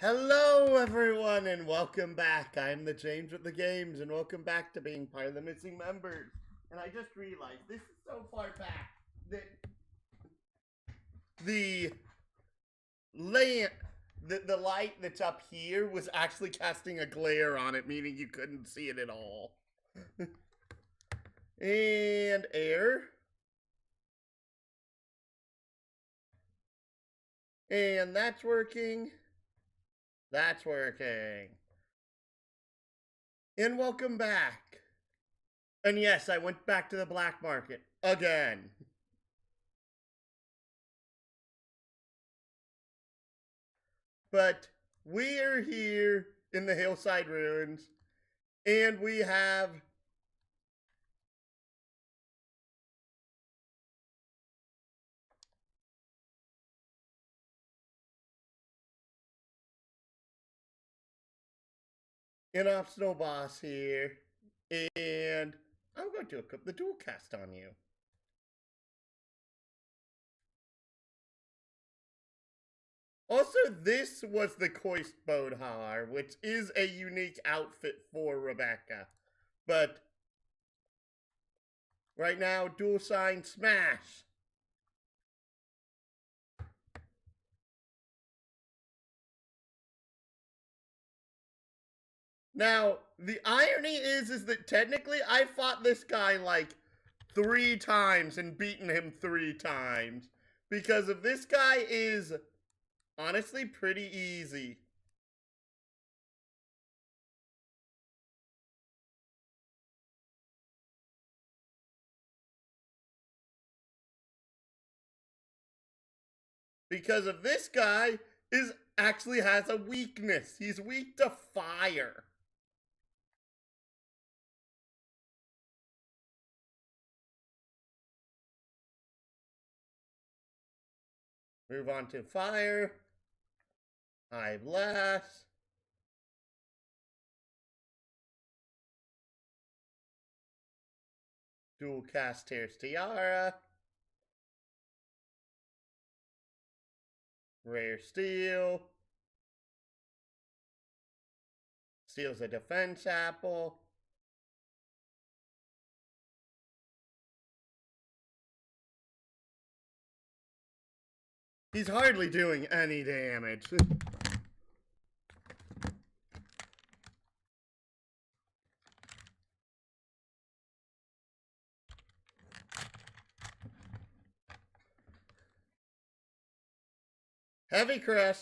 Hello, everyone, and welcome back. I'm the James with the Games, and welcome back to being part of the missing members. And I just realized this is so far back that the lamp, the light that's up here was actually casting a glare on it, meaning you couldn't see it at all. And air. And that's working. That's working. And welcome back. And yes, I went back to the black market again. But we are here in the Hillside Ruins, and we have an optional boss here, and I'm going to equip the dual cast on you. Also, this was the Koist Bodhar, which is a unique outfit for Rebecca. But right now, dual sign smash. Now, the irony is that technically I fought this guy like 3 times and beaten him 3 times. Because of this guy is honestly pretty easy. Because of this guy is actually has a weakness. He's weak to fire. Move on to fire. High blast. Dual cast Tears Tiara. Rare Steel. Steals a defense apple. He's hardly doing any damage. Heavy crush.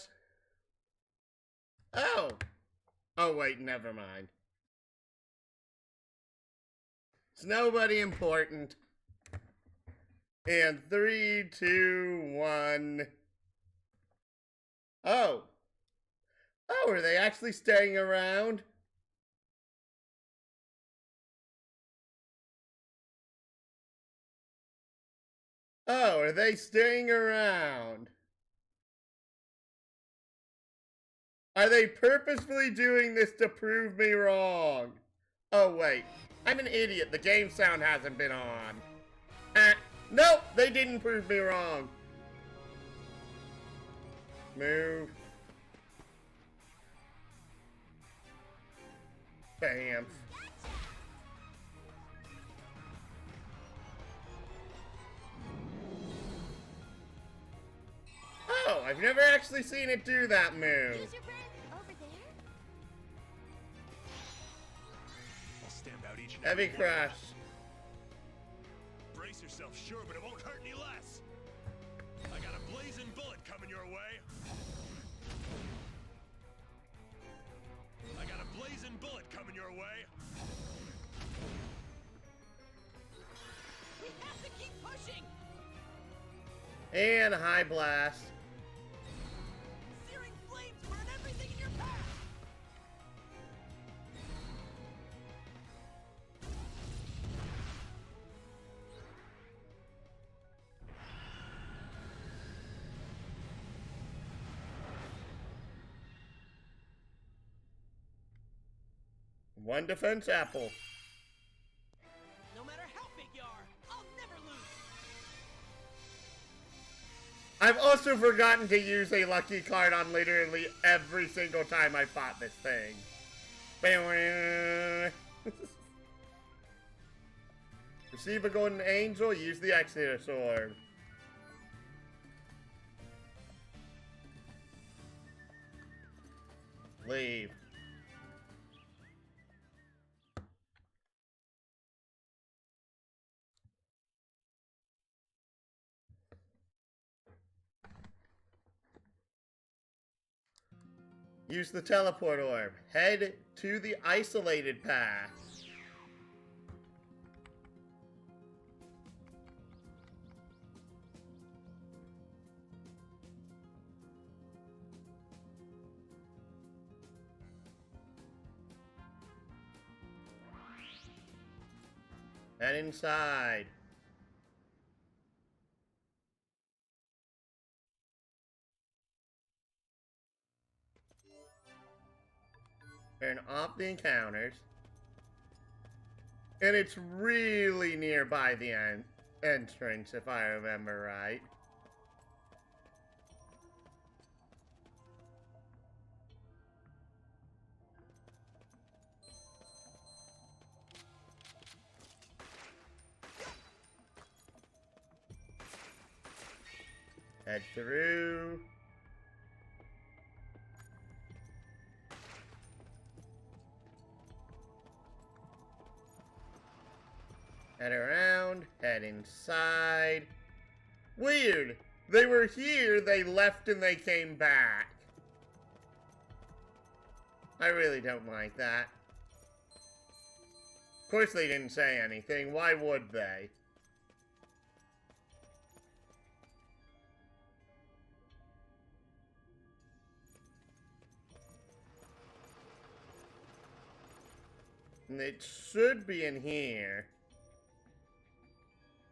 Oh. Oh, wait, never mind. It's nobody important. And 3, 2, 1. Oh. Oh, are they actually staying around? Oh, are they staying around? Are they purposefully doing this to prove me wrong? Oh, wait. I'm an idiot. The game sound hasn't been on. Nope, they didn't prove me wrong. Move. Bam. Oh, I've never actually seen it do that move. Use your breath over there. I'll stamp out each and Heavy every one of crash. them. Brace yourself, sure, but it won't hurt any less. I got a blazing bullet coming your way. I got a blazing bullet coming your way. We have to keep pushing. And high blast. Searing flames burn everything in your path. One defense apple. No matter how big you are, I'll never lose. I've also forgotten to use a lucky card on literally every single time I fought this thing. Receive a golden angel, use the Exodus orb. Leave. Use the teleport orb. Head to the isolated path. Head inside. Turn off the encounters. And it's really nearby the entrance, if I remember right. Head through. Head around, head inside. Weird. They were here, they left, and they came back. I really don't like that. Of course they didn't say anything. Why would they? And it should be in here.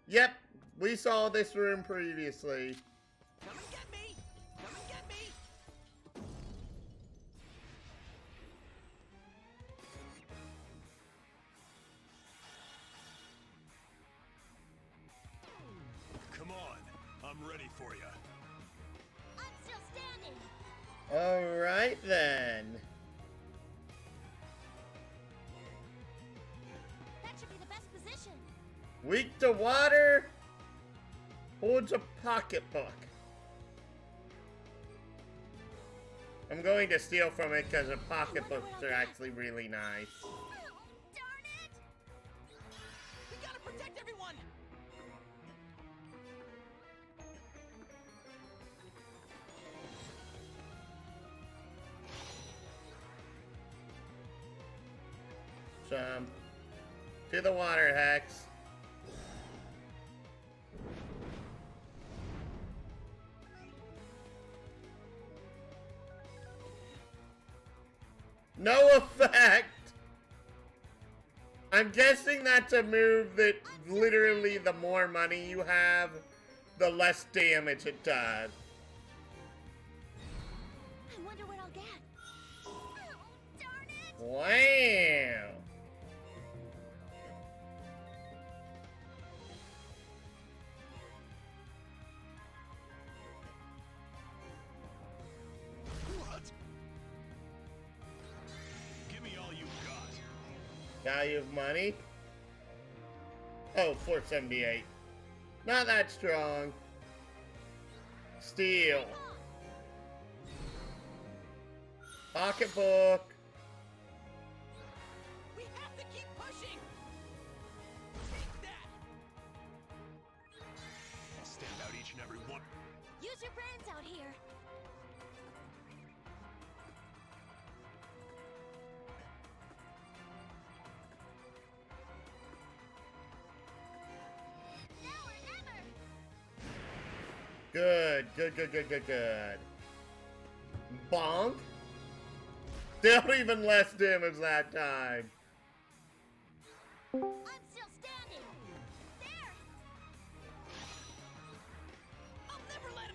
Yep, we saw this room previously. Come and get me! Come and get me! Come on, I'm ready for you. I'm still standing! Alright then. That should be the best position. Weak to water. Holds a pocketbook. I'm going to steal from it because the pocketbooks are actually really nice. Oh, darn it! We gotta protect everyone! Jump. To the water, Hex. No effect! I'm guessing that's a move that literally the more money you have, the less damage it does. I wonder what I'll get. Oh, darn it! Wow! What? Give me all you got. Value of money? Oh, 478. Not that strong. Steal. Pocketbook. We have to keep pushing! Take that! I'll stand out each and every one. Use your brains out here! Now or never! Good, good, good, good, good, good. Bonk. Still even less damage that time. I'm still standing! There! I'll never let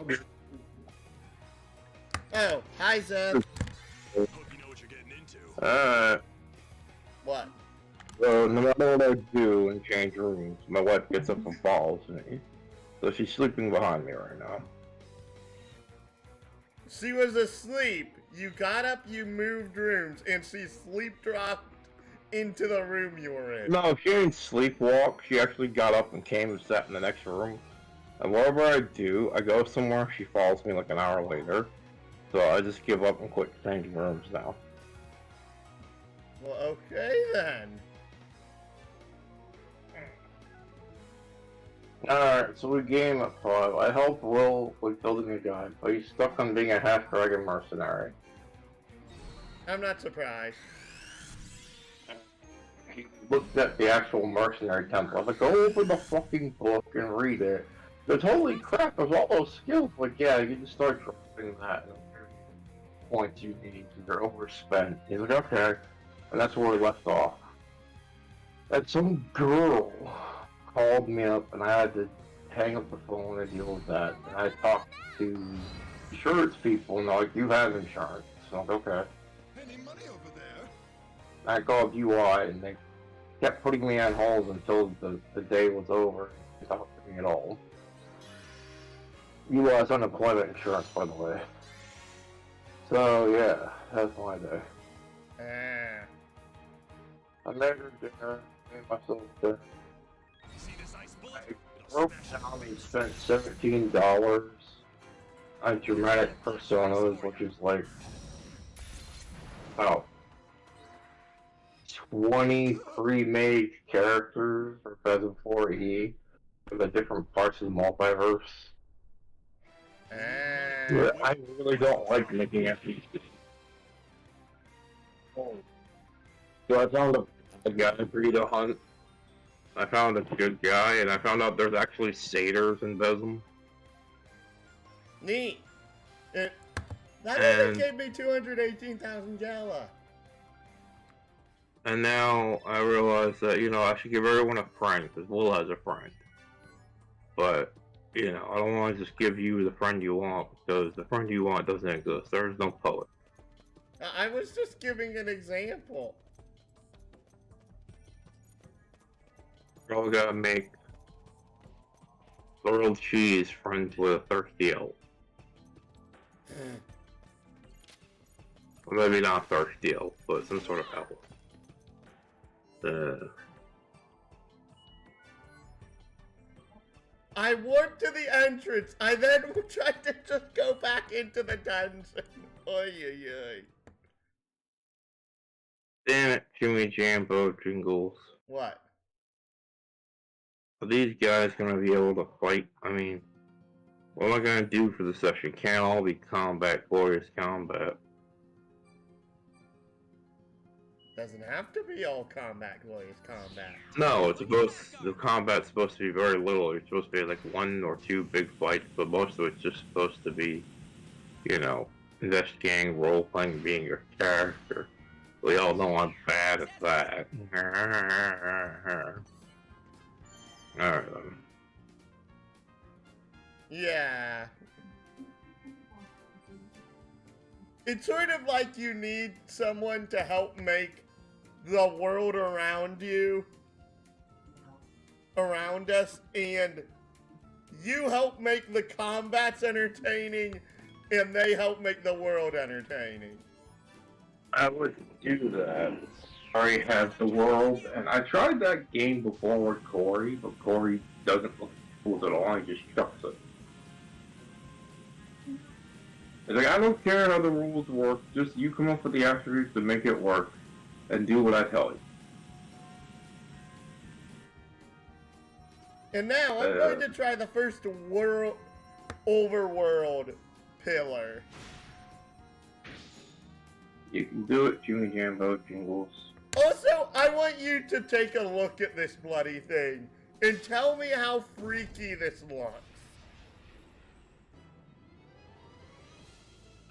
him... Oh, hi Zeb. Hope you know what you're getting into. What? So no matter what I do and change rooms, my wife gets up and follows me. So she's sleeping behind me right now. She was asleep. You got up, you moved rooms, and she sleep dropped into the room you were in. No, she didn't sleepwalk. She actually got up and came and sat in the next room. And whatever I do, I go somewhere, she follows me like an hour later. So I just give up and quit changing rooms now. Well, okay then. Alright, so we game at 5. I help Will with building a gun, but he's stuck on being a half-dragon mercenary. I'm not surprised. He looked at the actual mercenary template. I was like, go open the fucking book and read it. Because holy crap, there's all those skills. Like, yeah, you just start dropping that. Points you need, you're overspent. He's like, okay. And that's where we left off. And some girl called me up and I had to hang up the phone and deal with that. And I talked to insurance people and they're like, you have insurance. So I'm like, okay. Any money over there? I called UI and they kept putting me on hold until the day was over. They talked to me at all. UI's unemployment insurance, by the way. So yeah, that's my day. I made her dinner, made myself dinner. You see this ice bullet? I broke down and spent $17 on dramatic personas, which is like about 20 pre-made characters for Pheasant 4E for the different parts of the multiverse. Yeah, I really don't like making FPC. So I found a guy for you to hunt. I found a good guy, and I found out there's actually satyrs in Besm. Neat. That And- only gave me 218,000 Gala. And now I realize that, you know, I should give everyone a friend, because Will has a friend. But, you know, I don't want to just give you the friend you want, because the friend you want doesn't exist. There's no poet. I was just giving an example. Probably gotta make grilled cheese friends with a thirsty elf. Or maybe not a thirsty elf, but some sort of elf. I warped to the entrance. I then tried to just go back into the dungeon. Oy, oy, oy. Damn it, Jimmy Jambo Jingles. What? Are these guys gonna be able to fight? I mean, what am I gonna do for the session? Can't all be combat, glorious combat. Doesn't have to be all combat, glorious combat. No, it's supposed, the combat's supposed to be very little. It's supposed to be like 1 or 2 big fights, but most of it's just supposed to be, you know, investigating, role-playing, being your character. We all know I'm bad at that. Alright then. Yeah. It's sort of like you need someone to help make the world around you, around us, and you help make the combats entertaining, and they help make the world entertaining. I would do that. I already have the world, and I tried that game before with Corey, but Corey doesn't look cool at all, he just chucks it. He's like, I don't care how the rules work, just you come up with the attributes to make it work, and do what I tell you. And now I'm going to try the first world overworld pillar. You can do it, Jimmy Jambo Jingles. Also, I want you to take a look at this bloody thing and tell me how freaky this looks.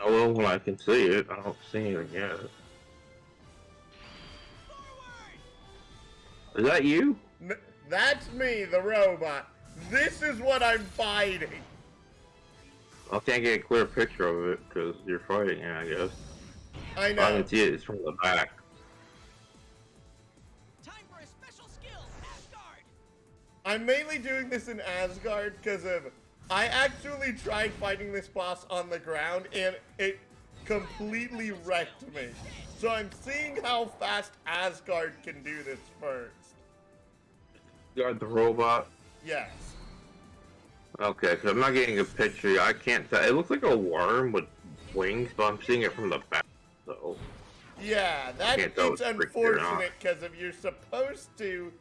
Oh, well, when I can see it, I don't see anything yet. Is that you? That's me, the robot. This is what I'm fighting. I can't get a clear picture of it, because you're fighting it, I guess. I I know. can see it, it's from the back. Time for a I'm mainly doing this in Asgard because of I actually tried fighting this boss on the ground and it completely wrecked me. So I'm seeing how fast Asgard can do this first. Got the robot. Yes. Okay, so I'm not getting a picture. I can't tell. It looks like a worm with wings, but I'm seeing it from the back. So Yeah, Can't tell it's it's freaky or not. unfortunate because if you're supposed to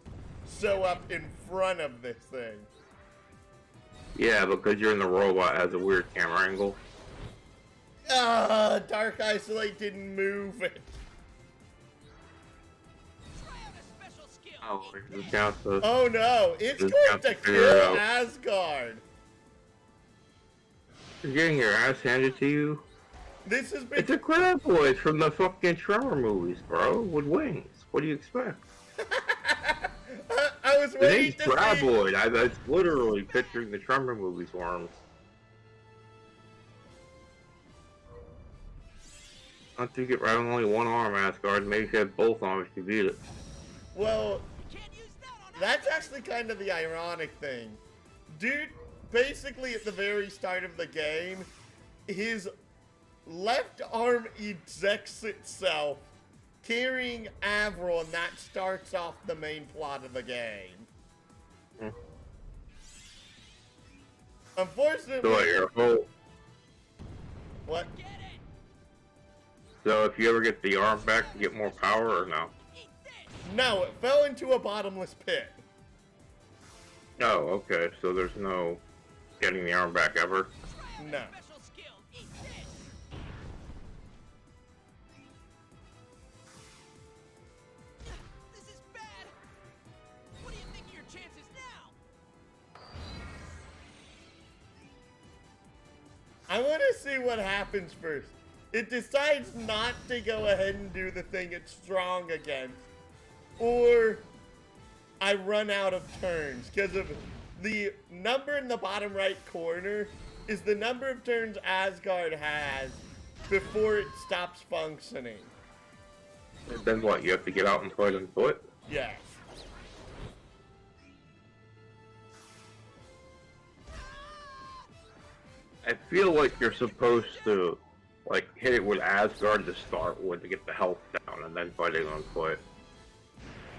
show up in front of this thing. yeah, because you're in the robot, it has a weird camera angle. Dark Isolate didn't move it. Try out a special skill. Oh, it counts as Oh no, it's Just going have to to figure it kill out. Asgard. you're getting your ass handed to you. This has It's been. a Graboid from the fucking Tremor movies, bro, with wings. What do you expect? I was The waiting name's to see. Graboid. That's literally picturing the Tremor movies worms. Not to get right on only one arm, Asgard. Maybe if you had both arms, you beat it. Well, Can't use that on that's actually kind of the ironic thing. Dude, basically at the very start of the game, his left arm ejects itself, carrying Avril, and that starts off the main plot of the game. Hmm. Unfortunately, So, your whole. what? Get it. So, if you ever get the arm back, you get more power, or no? Eat this. No, it fell into a bottomless pit. Oh, okay. So there's no getting the arm back ever. Try out No. a special skill. Eat this. This is bad. What do you think of your chances now? I want to see what happens first. It decides not to go ahead and do the thing it's strong against, or I run out of turns because of the number in the bottom right corner is the number of turns Asgard has before it stops functioning. And then what? You have to get out and fight on foot? Yes. I feel like you're supposed to, like, hit it with Asgard to start with to get the health down and then fight it on foot.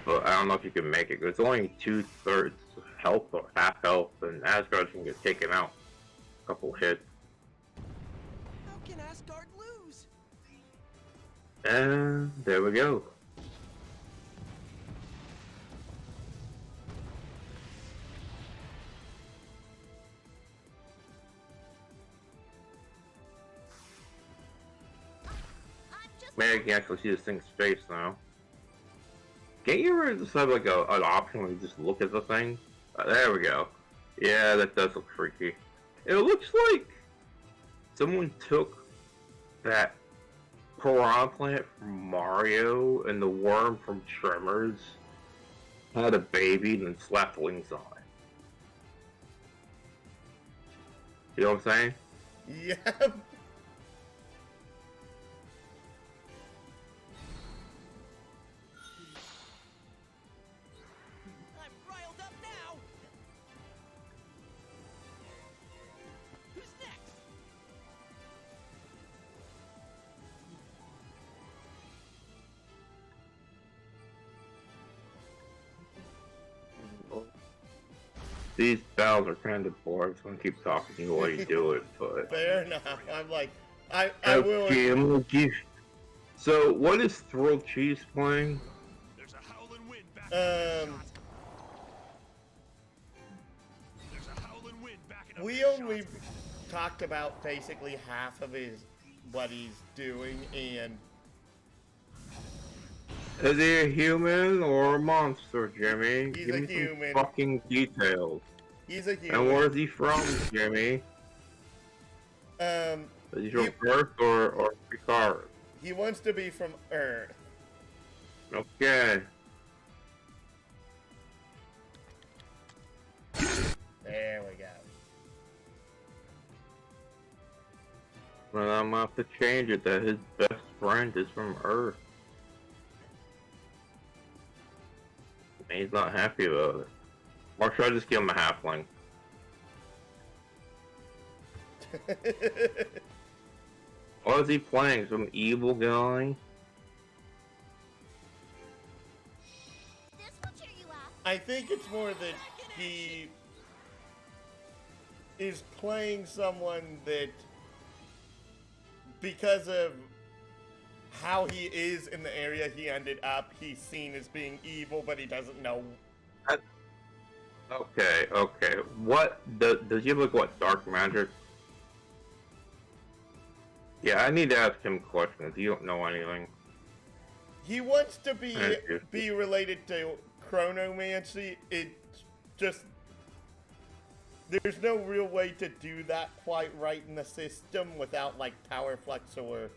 But I don't know if you can make it. It's only 2/3 health or half health, and Asgard can get taken out. A couple hits. How can Asgard lose? And there we go. I'm just Man, you can actually see this thing's face now. Can't you ever just have like an option where you just look at the thing? There we go. Yeah, that does look freaky. It looks like someone took that piranha plant from Mario and the worm from Tremors, had a baby, and then slapped wings on it. You know what I'm saying? Yep. I'm riled up now. Who's next? These battles are kind of boring, so I'm gonna keep talking to you while you do it, but... Fair enough. I'm like, I will. Okay, I'm gonna give... So, what is Thrilled Cheese playing? There's a howling wind back in the Um, shot. There's a howling wind backing up We the only shot. talked about basically half of what he's doing, and Is he a human or a monster, Jimmy? He's Give a me some human. fucking details. he's a And human. where's he from, Jimmy? Um, Is he from You- Earth or Picard? he wants to be from Earth. Okay. There we go. Well, I'm gonna have to change it that his best friend is from Earth. He's not happy about it. Or should I just give him a halfling? What is he playing? Some evil guy? This will cheer you up. I think it's more that he is playing someone that, because of how he is in the area he ended up, he's seen as being evil, but he doesn't know. Okay, okay. What does he have, like, what, dark magic? Yeah, I need to ask him questions. You don't know anything. He wants to Thank you. be related to chronomancy. It's just there's no real way to do that quite right in the system without like power flux or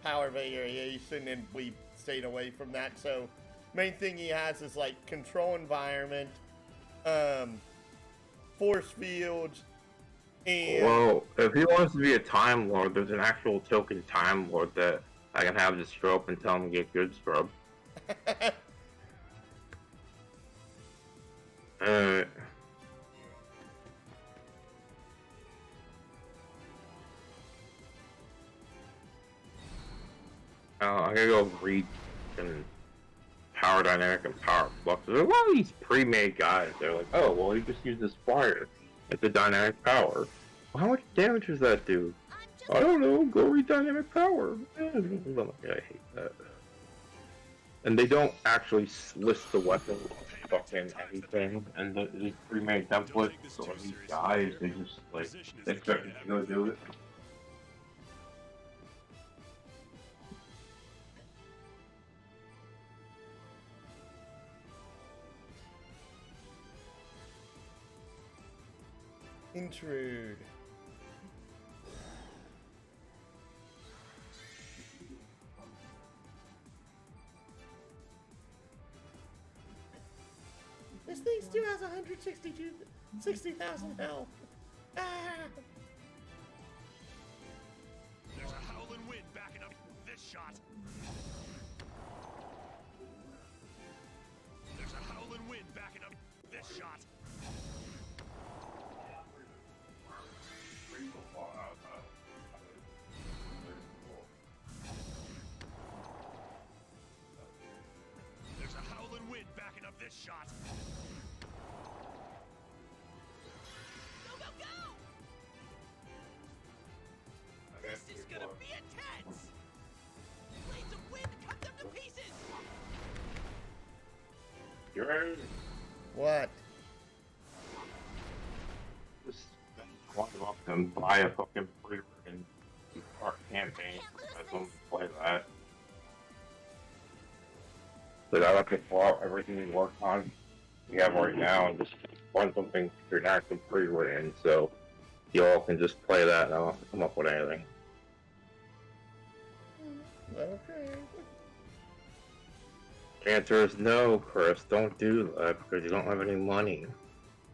power variation, and we stayed away from that. So main thing he has is like control environment, force fields, and Well, if he wants to be a Time Lord, there's an actual token Time Lord that I can have just show up and tell him to get good scrub. Alright. I gotta go read and power dynamic and power flux. There's a lot of these pre-made guys. They're like, oh, well, you just use this fire. It's a dynamic power. Well, how much damage does that do? I'm just I don't know. Go read dynamic power. Yeah, I hate that. And they don't actually list the weapon fucking anything. And the pre-made templates. So these guys, they just like they expect you to go do it. intrude. This thing still has 60,000 health. Ah! There's a howling wind backing up this shot. There's a howling wind backing up this shot. There's a howling wind backing up this shot. Go, go, go! This is gonna be intense! Blades of wind cut them to pieces! You're right. What? Just walk up and buy a fucking free and start campaign. I don't play that. So that I can pull out everything we work on we have right now and just run something through an active pre-written so y'all can just play that and I don't have to come up with anything. Okay. The answer is no, Chris, don't do that because you don't have any money.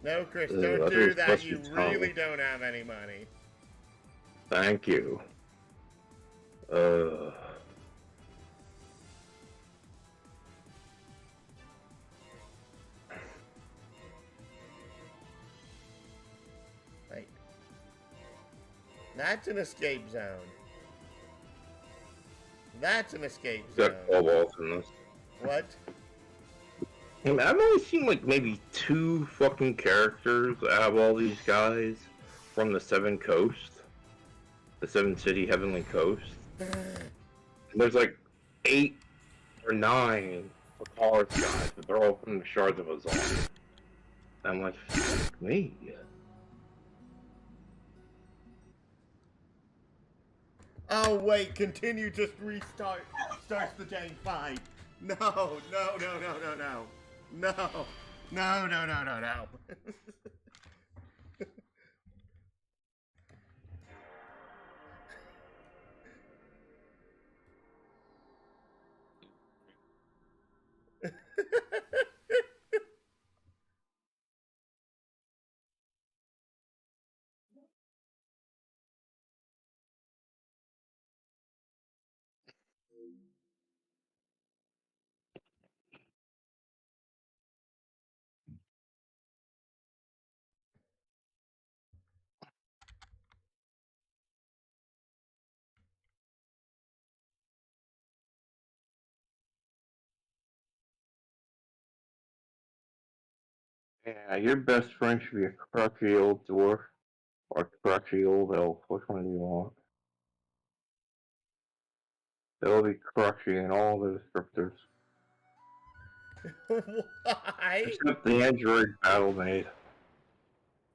No, Chris, Ugh, don't I do was that. supposed to You be really tongue. don't have any money. Thank you. Right. That's an escape zone. That's an escape Got zone. kobolds in this. What? I mean, I've only seen like maybe 2 fucking characters out of all these guys from the 7 Coast. The 7 City Heavenly Coast. And there's like 8 or 9 Picard guys, but they're all from the Shards of Azar. I'm like, fuck me. Oh wait, continue. Just restart. Starts the dang fight. No, no, no, no, no, no, no, no, no, no, no, no. Yeah, your best friend should be a crotchety old dwarf or a crotchety old elf. Which one do you want? They'll be crotchety in all the descriptors. Why? Except the android battle maid.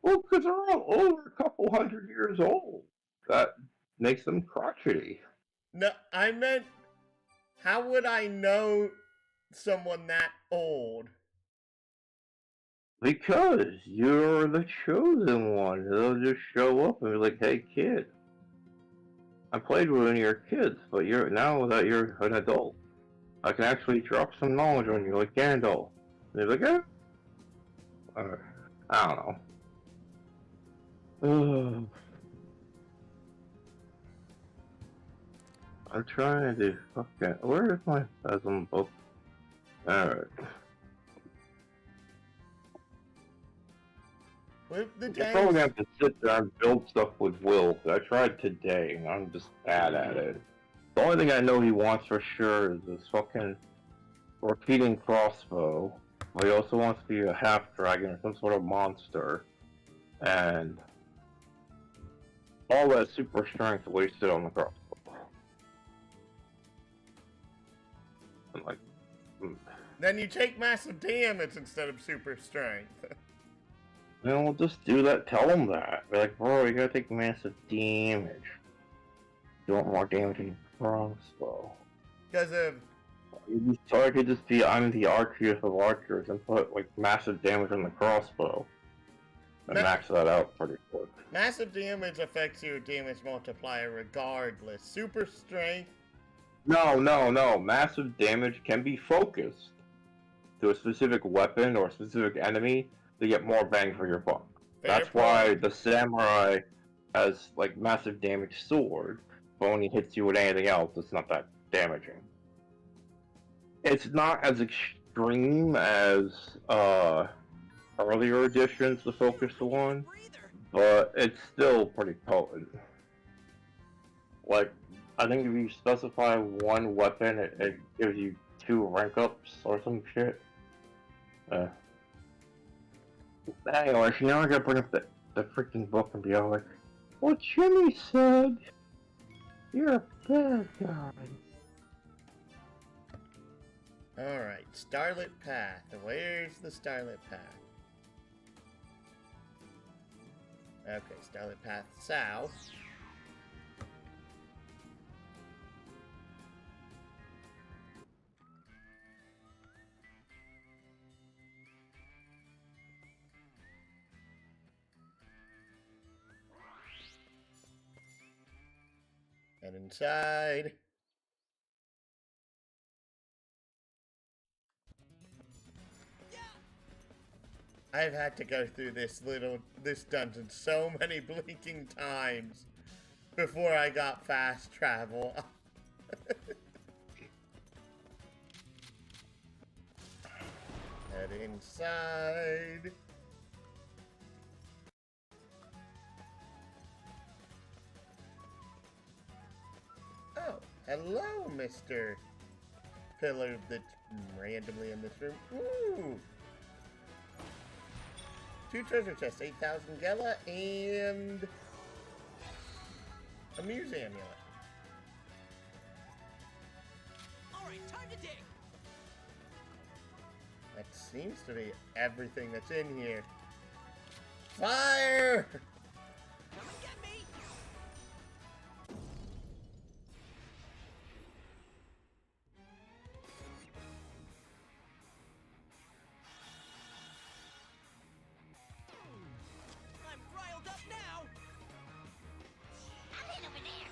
Well, because they're all over a couple hundred years old. That makes them crotchety. No, I meant, how would I know someone that old? Because you're the chosen one. They'll just show up and be like, hey kid, I played with one of your kids, but now that you're an adult, I can actually drop some knowledge on you like Gandalf. And they're like, eh? I don't know. I'm trying to do fucking. Where is my Phasm book? Alright. With the You're probably gonna tanks, have to sit there and build stuff with Will, 'cause I tried today and I'm just bad at it. The only thing I know he wants for sure is this fucking repeating crossbow. But he also wants to be a half dragon or some sort of monster. And all that super strength wasted on the crossbow. I'm like, then you take massive damage instead of super strength. you know, just do that. Tell him that. Be like, bro, you gotta take massive damage. You want more damage in your crossbow. Because of, So I could just be, I'm the archers of archers and put like massive damage on the crossbow. And Ma- max that out pretty quick. massive damage affects your damage multiplier regardless. Super strength, No. Massive damage can be focused to a specific weapon or a specific enemy to get more bang for your buck. fair That's point. why the samurai has like massive damage sword, but when he hits you with anything else, it's not that damaging. It's not as extreme as earlier editions, the focused one, Breather. but it's still pretty potent. Like, I think if you specify one weapon, it gives you 2 rank ups or some shit. Anyway, so now I gotta bring up the freaking book and be all like, what Jimmy said, you're a bad guy. Alright, Starlit Path. Where's the Starlit Path? Okay, Starlit Path south. And inside. I've had to go through this dungeon so many blinking times before I got fast travel. Head inside. Oh, hello, Mr. Pillar that's randomly in this room. Ooh! 2 treasure chests, 8,000 Gela, and a Muse amulet. Alright, time to dig. That seems to be everything that's in here. Fire! Come and get me. I'm riled up now. I'm in over there.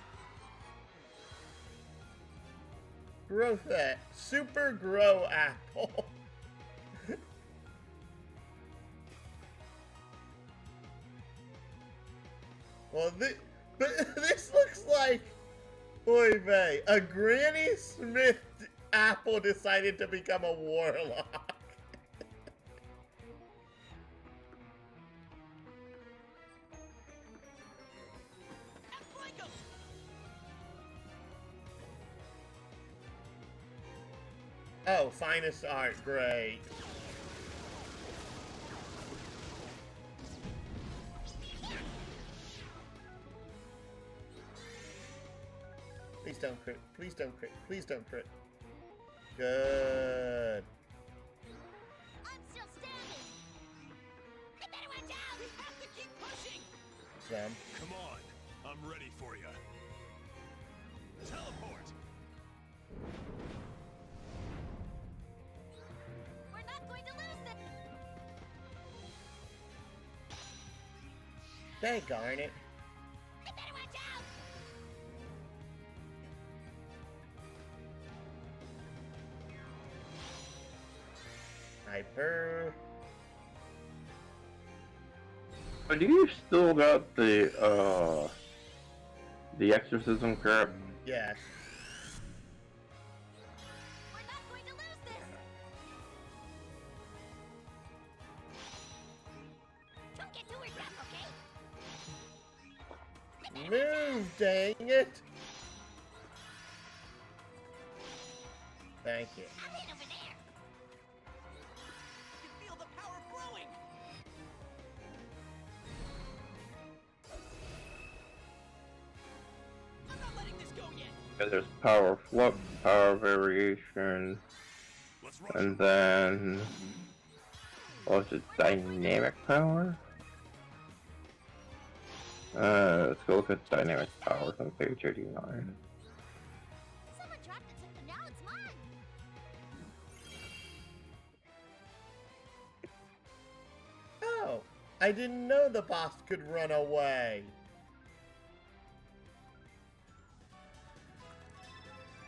Grow that. Super Grow Apple. Well, this looks like, oy vey, a Granny Smith apple decided to become a warlock. Outflank 'em. Oh, finest art, great. Please don't crit. Please don't crit. Please don't crit. Good. I'm still standing. I better watch out. We have to keep pushing. Jump. Come on, I'm ready for you. Teleport. We're not going to lose this. Darn it. I better watch out. Hyper. But do you still got the exorcism crap? Yes. We're not going to lose this. Don't get too worked up, okay? Move, dang it. Thank you. I'll hit over there. I can feel the power flowing. I'm not letting this go yet. Yeah, there's power flux, power variation, Let's rush. and then what's it? Dynamic power. Let's go look at dynamic power on page 89. Someone dropped it, so now it's mine. Oh, I didn't know the boss could run away.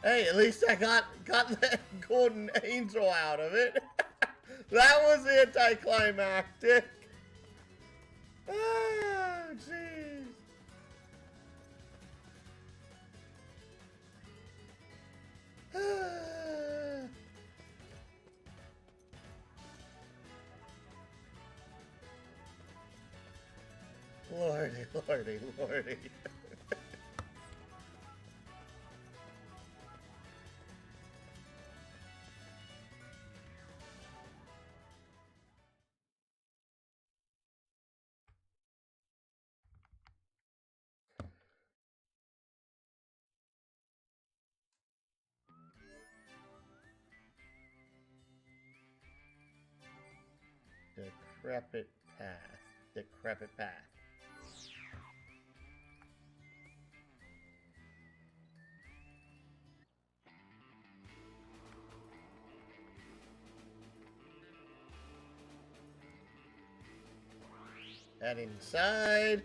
Hey, at least I got that golden angel out of it. That was anticlimactic. Oh, jeez. Lordy, lordy, lordy. Decrepit path. Decrepit path. Head inside.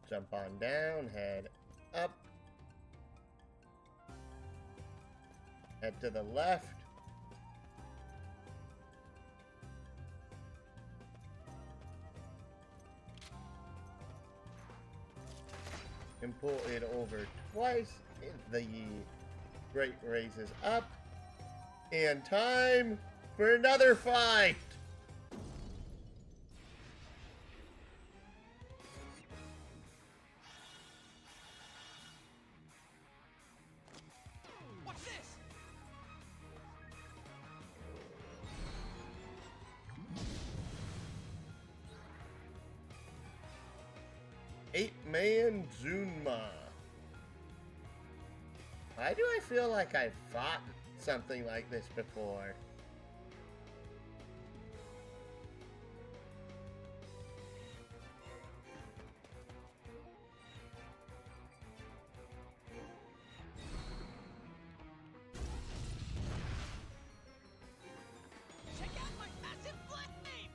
Jump on down, head up. Head to the left. And pull it over twice. The rate raises up. And time for another fight. Watch this. Eight-man Zunma. Why do I feel like I've fought something like this before? Check out my massive flame.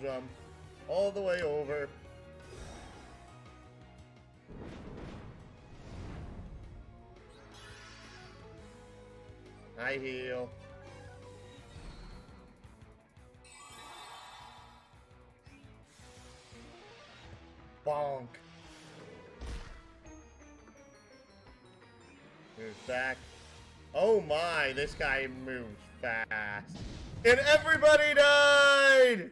Jump all the way over. I heal. Bonk. Moves back. Oh my, this guy moves fast. And everybody died!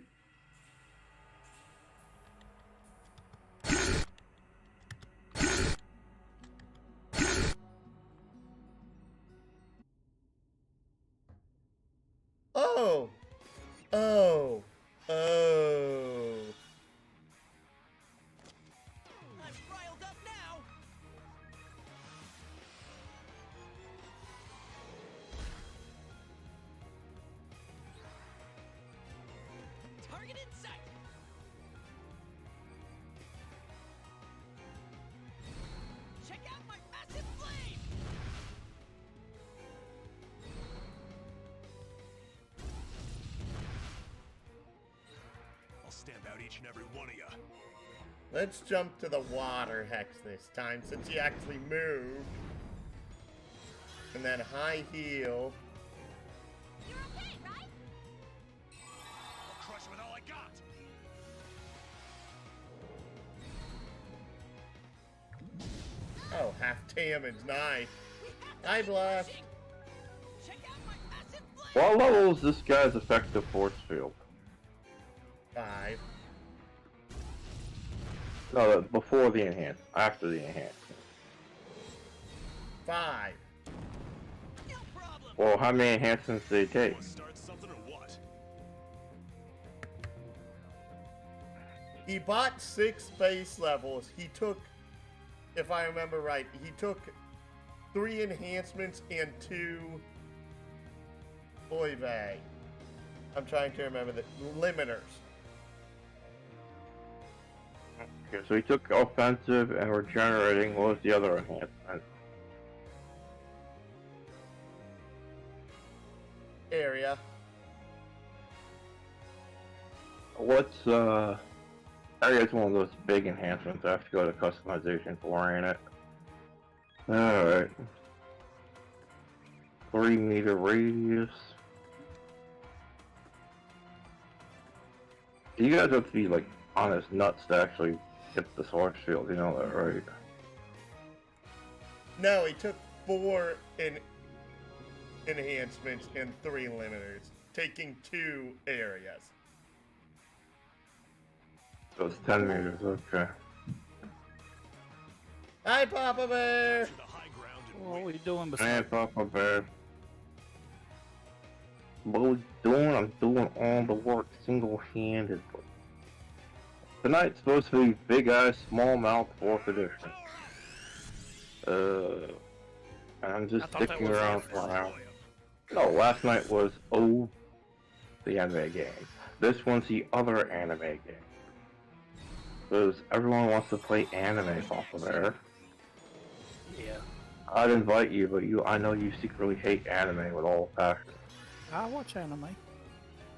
Oh. Oh. I'm riled up now. Target in sight. Check out my massive flame. I'll stamp out each and every one of you. Let's jump to the water hex this time since he actually moved. And then high heal. You're okay, right? I'll crush with all I got. Oh, half damage, nice. We have to Hi, keep Bluff. pushing. Check out my massive flame. What level is this guy's effective force field? 5. No, before the enhance, after the enhance. 5. No problem. Well, how many enhancements did he take? Want to start something or what? He bought 6 base levels. He took, if I remember right, he took 3 enhancements and 2 Oy vey. I'm trying to remember the limiters. Okay, so he took offensive and regenerating. What was the other enhancement? Area. What's Area's one of those big enhancements. I have to go to customization for it. Alright. 3-meter radius. You guys have to be like on his nuts to actually hit the source field, you know that, right? No, he took 4 enhancements and 3 limiters, taking 2 areas. So it's 10 meters, okay. Hi, Papa Bear! To the high ground and What are wait. we doing Man, beside? Papa Bear. What we doing? I'm doing all the work single-handedly. Tonight's supposed to be Big Eyes Small Mouth 4th edition. And I'm just I thought that sticking was around last for night. now. No, last night was the anime game. This one's the other anime game. Because everyone wants to play anime, Papa Bear. Yeah. I'd invite you, but I know you secretly hate anime with all passion. I watch anime.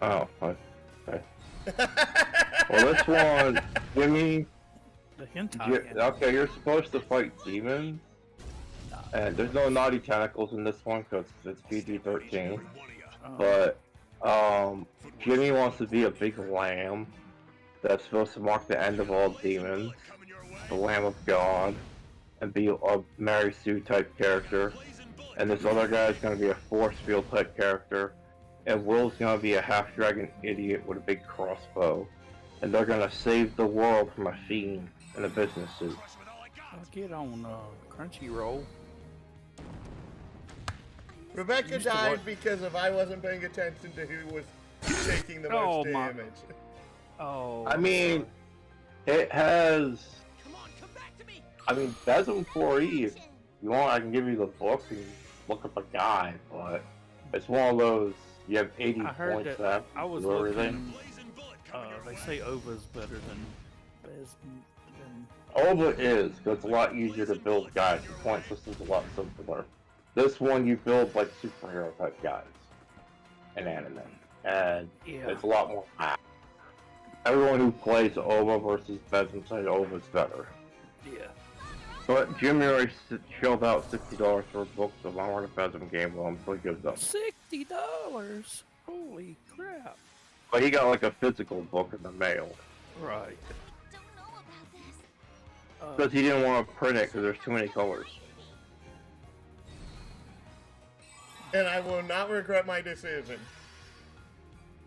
Oh, okay. Well, this one, Jimmy, The hentai. anime. okay, you're supposed to fight demons, and there's no naughty tentacles in this one because it's PG-13. Oh, But Jimmy wants to be a big lamb that's supposed to mark the end of all demons, the Lamb of God, and be a Mary Sue type character. And this other guy's gonna be a force field type character, and Will's gonna be a half dragon idiot with a big crossbow, and they're gonna save the world from a fiend in a business suit. I'll get on Crunchyroll. Rebecca Used to died watch- because if I wasn't paying attention to who was taking the Oh, most my- damage. Oh. I mean, it has. Come on, come back to me. I mean, Besom 4E. If you want, I can give you the book and look up a guide, but it's one of those. You have 80 I heard points that. left. I was do everything. looking. Blazing bullet coming your They way. say Ova's better than Bez. Than, Ova is, because it's a lot easier to build guys. The point system's a lot simpler. This one, you build like superhero type guys in anime, and yeah. it's a lot more. Everyone who plays Ova versus Besom says Ova's better. Yeah. But Jimmy already shelled out $60 for a book, so I want a Besom game, well, I'm pretty good though. $60. Holy crap. But he got like a physical book in the mail. Right. Don't know about this. Because he didn't want to print it because there's too many colors. And I will not regret my decision.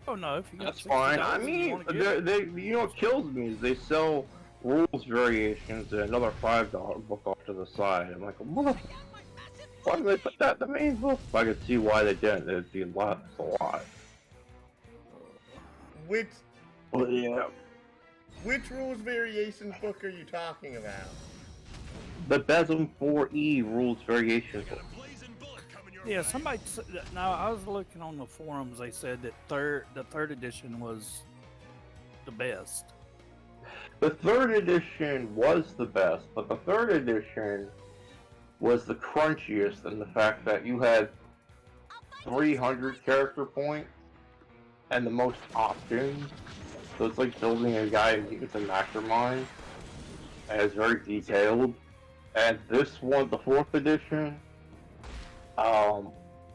Oh no, if you got That's fine. I $60 and you mean, wanna get it. they you know what kills me is they sell rules variations and another $5 book off to the side. I'm like, mother, Check out my massive why did they put that in the main book? I could see why they didn't. It'd be a lot. It's a lot. Which But yeah, which rules variations book are you talking about? the Besm 4E rules variation I got book. a blazing bullet coming your Yeah, way. somebody. No, I was looking on the forums. They said that the third edition was the best. The third edition was the best, but the third edition was the crunchiest in the fact that you had 300 character points and the most options. So it's like building a guy who's a mastermind, and it's very detailed. And this one, the fourth edition,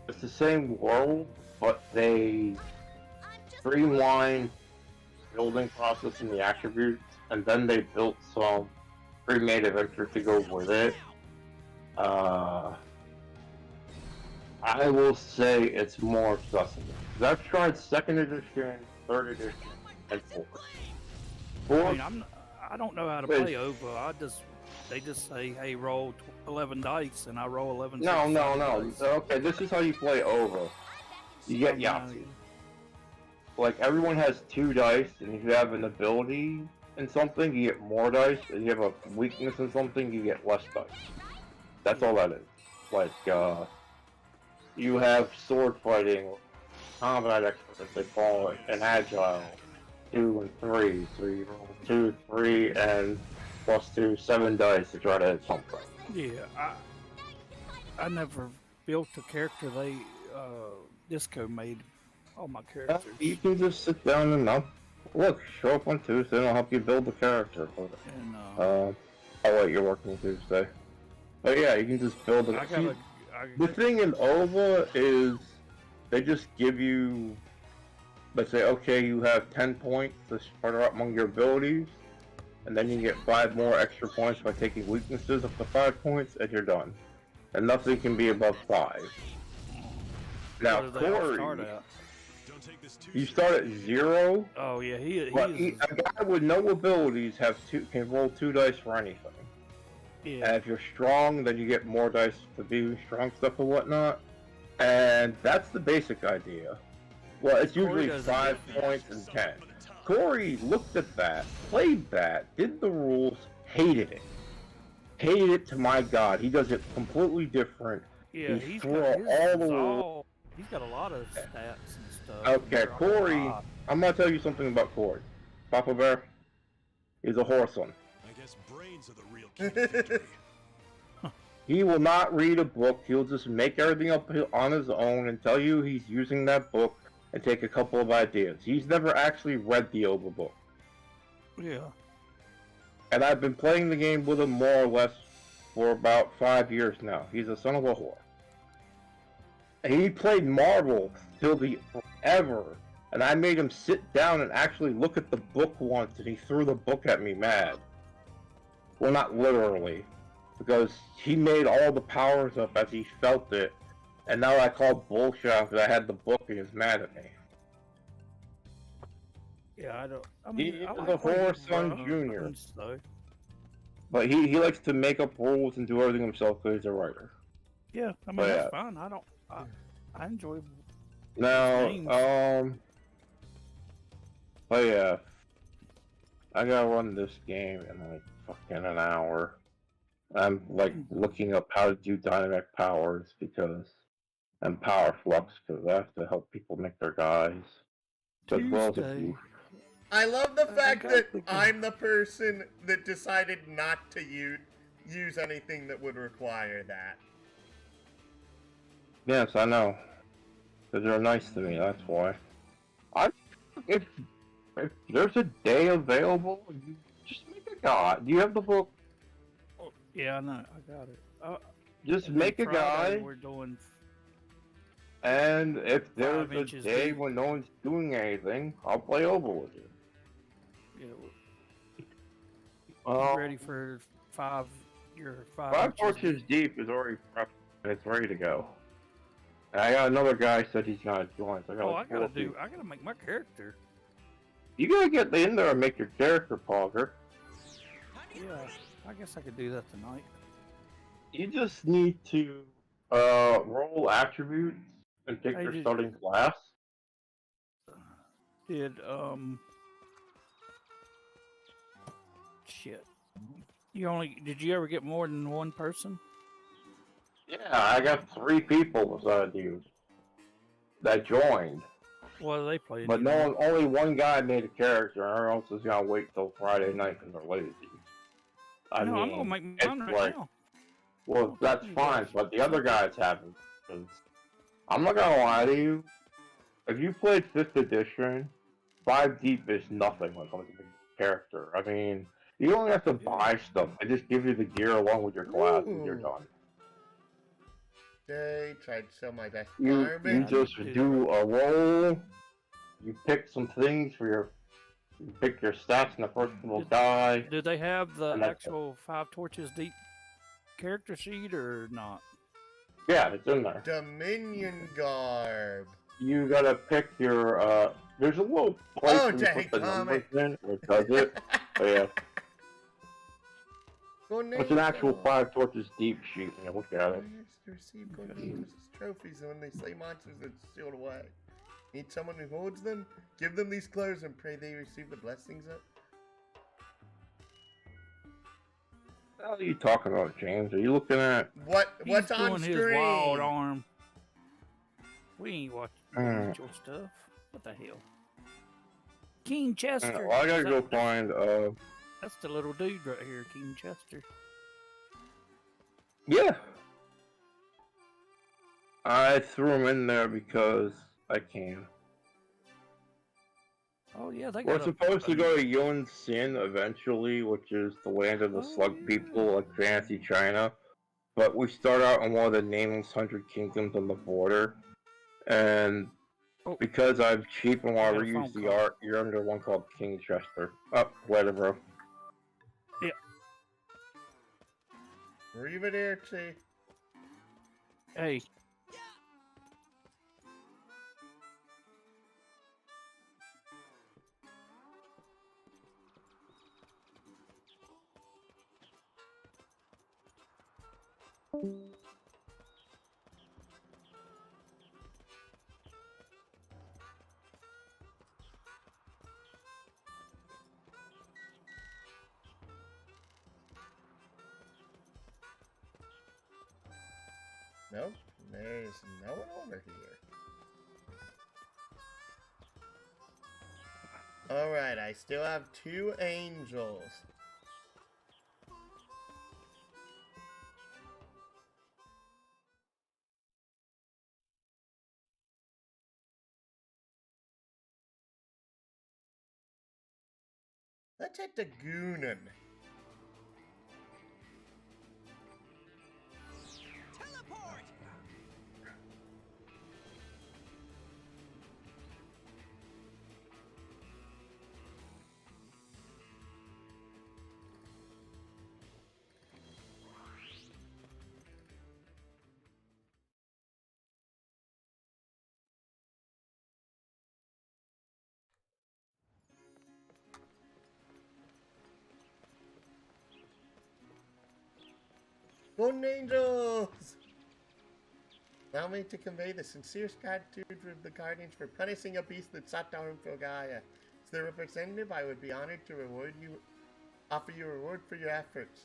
it's the same world, but they streamlined building process and the attributes, and then they built some pre-made adventure to go with it. I will say it's more accessible. 'Cause I've tried second edition, third edition, and fourth. I Fourth, mean, I don't know how to Wait. play over. They just say, hey, roll 11 dice, and I roll 11. no. dice. Okay, this is how you play over. You get Yeah. Yahtzee. Like, everyone has 2 dice, and if you have an ability in something, you get more dice. If you have a weakness in something, you get less dice. That's all that is. Like, you have sword fighting, combat expert, they call it, and agile, 2 and 3. So you roll 2, 3, and +2, 7 dice to try to hit something. Yeah, I never built a character. Disco made all my characters. You can just sit down and look, show up on Tuesday and I'll help you build the character. And I'll let you work on Tuesday. But yeah, you can just build it. I got The thing in OVA is they just give you, they say, okay, you have 10 points to start out among your abilities, and then you get 5 more extra points by taking weaknesses up to 5 points, and you're done. And nothing can be above 5. Now, What do they all Corey, start at? Don't take this too you start at 0, Oh yeah, but is. a guy with no abilities can roll 2 dice for anything. Yeah. And if you're strong, then you get more dice to do strong stuff and whatnot. And that's the basic idea. Well, it's Corey usually doesn't 5 get points and 10. Corey looked at that, played that, did the rules, hated it. Hated it to my god. He does it completely different. Yeah, He he's threw got his all the is rules. all- He's got a lot of stats and stuff. Okay, They're all Corey, high. I'm gonna tell you something about Corey. Papa Bear, he's a horse one. I guess brains are the real key to victory. He will not read a book. He'll just make everything up on his own and tell you he's using that book and take a couple of ideas. He's never actually read the OVA book. Yeah. And I've been playing the game with him more or less for about 5 years now. He's a son of a whore. And he played Marvel till the forever. And I made him sit down and actually look at the book once, and he threw the book at me mad. Well, not literally. Because he made all the powers up as he felt it. And now I call bullshit because I had the book and he's mad at me. Yeah, I don't. I mean, He I is like a when he horse son runs, junior. though. But he likes to make up rules and do everything himself because he's a writer. Yeah, I mean But that's fine. I enjoy. Now, Games. but yeah, I gotta run this game in like fucking an hour. I'm like looking up how to do dynamic powers and power flux because I have to help people make their guys. As well as Tuesday. you. I love the I fact got that the- I'm the person that decided not to use anything that would require that. Yes, I know. Because you're nice to me, that's why. If there's a day available, you just make a god. Do you have the book? Yeah, I know. I got it. Just And then make a Friday, guy. We're doing. And if there's 5 a inches day deep. when no one's doing anything, I'll play over with you. Yeah, Um, ready for your 5 5 inches inches deep is already prepped and it's ready to go. And I got another guy said he's gonna join. So I Oh, gotta I gotta make my character. You gotta get in there and make your character, Pogger. Yeah, I guess I could do that tonight. You just need to roll attributes and pick Hey, your did- starting class. Did shit. Did you ever get more than one person? Yeah, I got 3 people besides you that joined. What are they playing? But only one guy made a character, and everyone else is gonna wait till Friday night because they're lazy. I No, mean, I'm gonna make it's mine right like, now. well, that's fine, but the other guys haven't. Because I'm not gonna lie to you, if you played 5th edition, 5 deep is nothing when it comes to the character. I mean, you don't have to buy stuff. They just give you the gear along with your class and you're Ooh. done. They tried to sell my best You garbage. just do a roll, you pick some things for your, you pick your stats and the person will die. Do they have the And that's actual 5 torches deep character sheet or not? Yeah, it's in there. Dominion garb. You gotta pick your, there's a little place Oh, where you put the numbers in, or it does it. But yeah, it's an actual 5 torches deep sheet when you look at it. To receive Cornelius' trophies, and when they slay monsters, they're sealed away. Need someone who holds them? Give them these clothes and pray they receive the blessings of. What the hell are you talking about, James? Are you looking at? What's He's on doing stream? his wild arm. We ain't watching Mm. your stuff. What the hell? King Chester. Well, I gotta Is go that- find, That's the little dude right here, King Chester. yeah. I threw him in there because I can. Oh yeah, they We're got supposed to go to Yun Sin eventually, which is the land of the slug people, like fancy China. But we start out in one of the nameless 100 kingdoms on the border. And Oh. because I'm cheap and want I to got a reuse phone the call. art, you're under one called King Chester. Oh, later, bro. Arrivederci. Hey, Nope, there's no one over here. Alright, I still have 2 angels. Let's head to Goonan. Teleport! Golden Angels! Allow me to convey the sincerest gratitude of the Guardians for punishing a beast that sought down Filgaia. As their representative, I would be honored to offer you a reward for your efforts.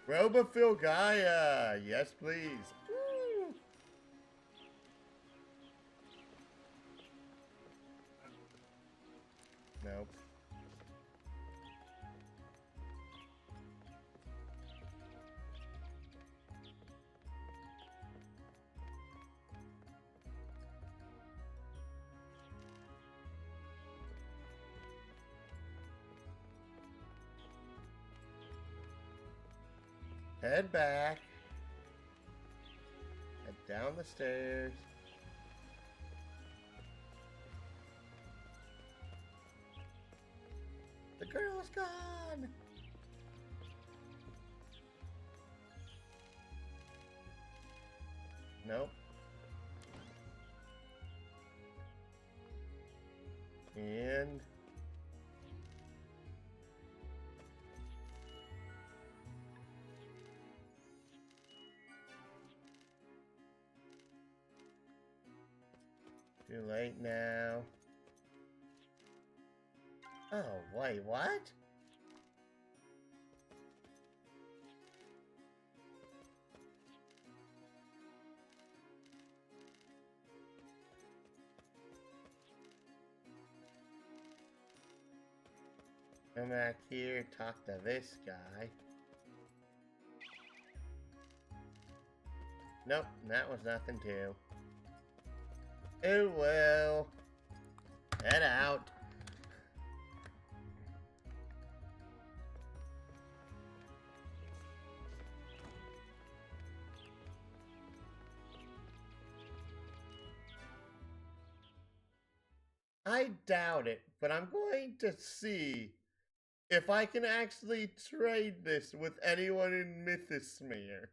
Robe of Filgaia! Yes, please. Woo! Nope. Head back. Head down the stairs. The girl's gone! Nope. And... too late now. Oh, wait, what? Come back here, talk to this guy. Nope, that was nothing too. Oh well. Head out. I doubt it, but I'm going to see if I can actually trade this with anyone in Mythosmere.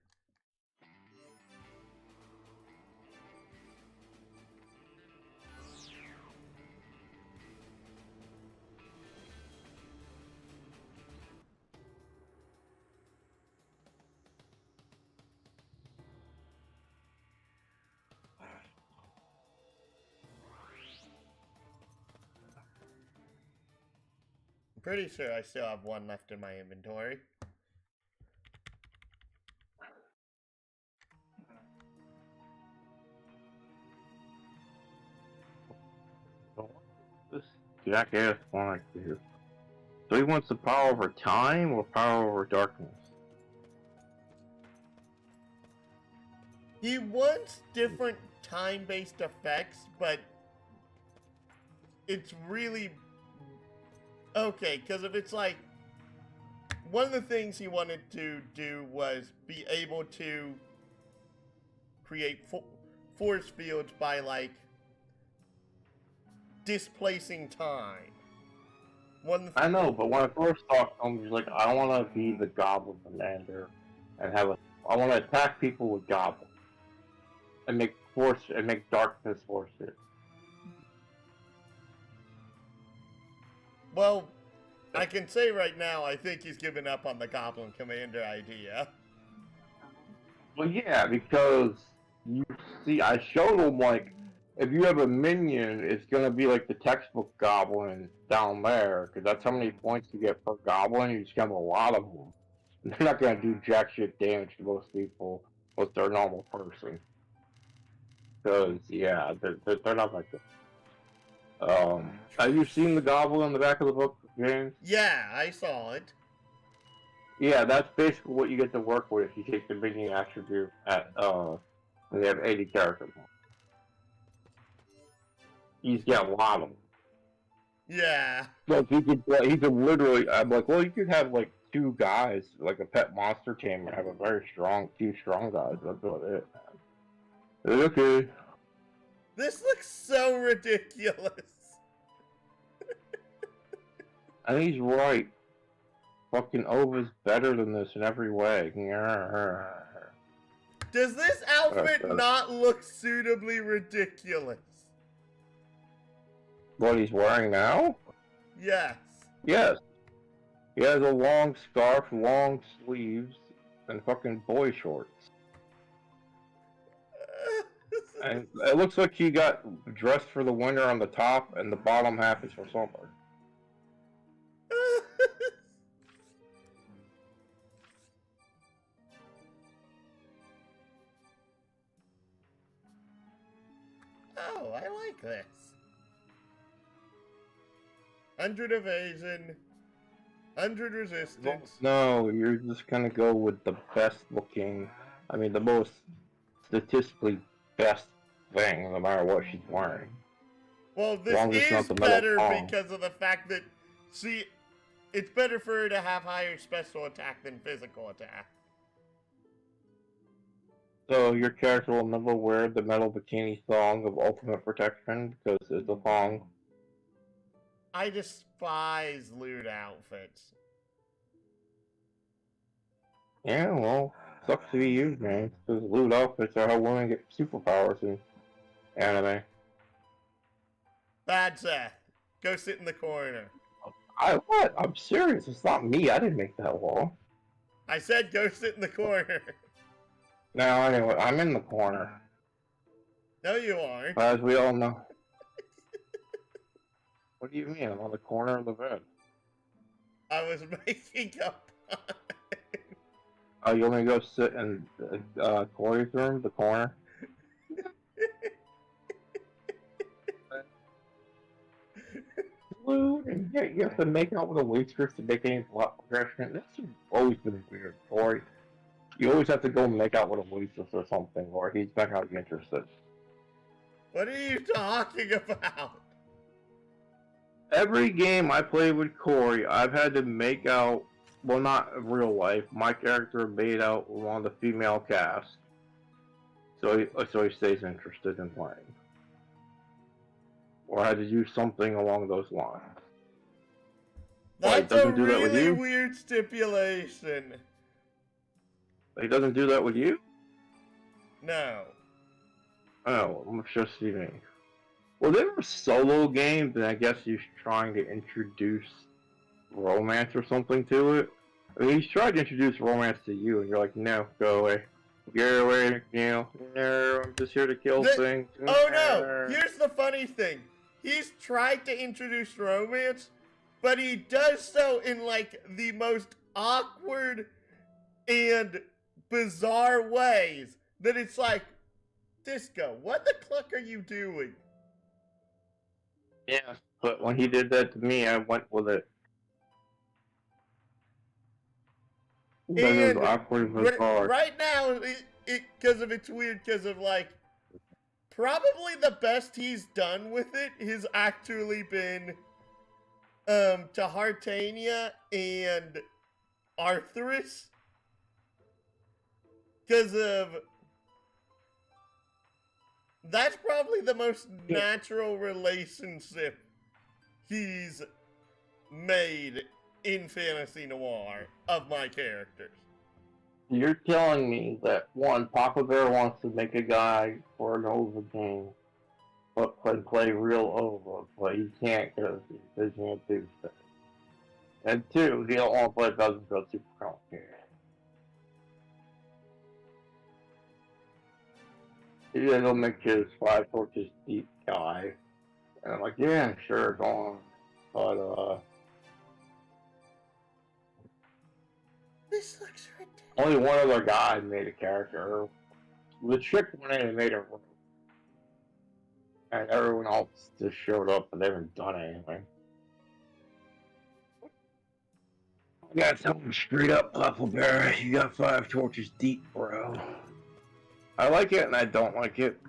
Pretty sure I still have one left in my inventory. This jackass want to do. So he wants the power over time or power over darkness? He wants different time-based effects, but it's really okay, because if it's like, one of the things he wanted to do was be able to create force fields by, like, displacing time. I know, but when I first talked to him, he's like, I want to be the Goblin Commander and I want to attack people with goblins and make darkness forces. Well, I can say right now, I think he's given up on the Goblin Commander idea. Well, yeah, because you see, I showed him, like, if you have a minion, it's gonna be like the textbook goblin down there, because that's how many points you get per goblin. You just have a lot of them. They're not gonna do jack shit damage to most people, unless they're a normal person. Because, yeah, they're not like that. Have you seen the goblin in the back of the book, James? Yeah, I saw it. Yeah, that's basically what you get to work with if you take the minion attribute at, when they have 80 characters. He's got a lot of them. Yeah. Like, he could literally, I'm like, well, you could have, like, 2 guys, like a pet monster team, and have a very strong, 2 strong guys. That's about it, man. Okay. This looks so ridiculous. And he's right. Fucking Ova's better than this in every way. Does this outfit not look suitably ridiculous? What he's wearing now? Yes. Yes. He has a long scarf, long sleeves, and fucking boy shorts. And it looks like he got dressed for the winter on the top, and the bottom half is for summer. Oh, I like this. 100 evasion, 100 resistance. No, you're just gonna go with the best looking, I mean the most statistically best thing, no matter what she's wearing. Well, this long as it's is not the metal better thong. because of the fact that, see, it's better for her to have higher special attack than physical attack. So your character will never wear the metal bikini thong of ultimate protection because it's a thong. I despise lewd outfits. Yeah, well, sucks to be you, man. Because lewd outfits are how women get superpowers in anime. Bad Seth, go sit in the corner. What? I'm serious. It's not me. I didn't make that law. I said go sit in the corner. Now, anyway, I'm in the corner. No, you aren't. As we all know. What do you mean? I'm on the corner of the bed. I was making a pun. You want me to go sit in Corey's room, the corner? Blue, and you have to make out with a waitress to make any plot progression. That's always been weird, Corey. You always have to go make out with a waitress or something, or he's not gonna be interested. What are you talking about? Every game I play with Corey, I've had to make out, well, not in real life, my character made out with one of the female cast. So he stays interested in playing. Or I had to do something along those lines. Why, That's a doesn't do that with really you? weird stipulation. He doesn't do that with you? No. Oh, it's just me. Well, there were solo games, and I guess he's trying to introduce romance or something to it. I mean, he's tried to introduce romance to you, and you're like, no, go away. Get away, no, I'm just here to kill things. Oh no! Here's the funny thing. He's tried to introduce romance, but he does so in like the most awkward and bizarre ways that it's like, Disco, what the cluck are you doing? Yeah, but when he did that to me, I went with it. Then it was awkward and bizarre. Right now, because it's weird, because of like, probably the best he's done with it has actually been to Hartania and Arthurus. Because of that's probably the most natural relationship he's made in Fantasy Noir of my characters. You're telling me that one, Papa Bear wants to make a guy for an OVA game, but can play real OVA, but he can't because he can't do stuff. And two, he don't want to play Doesn't Go Super Complicated. He's gonna make his 5 Torches Deep guy. And I'm like, yeah, sure, go on. But, This looks ridiculous. only one other guy made a character. The chick went in and made a room. And everyone else just showed up, but they haven't done anything. I got something straight up, Papa Bear. You got 5 Torches Deep, bro. I like it and I don't like it.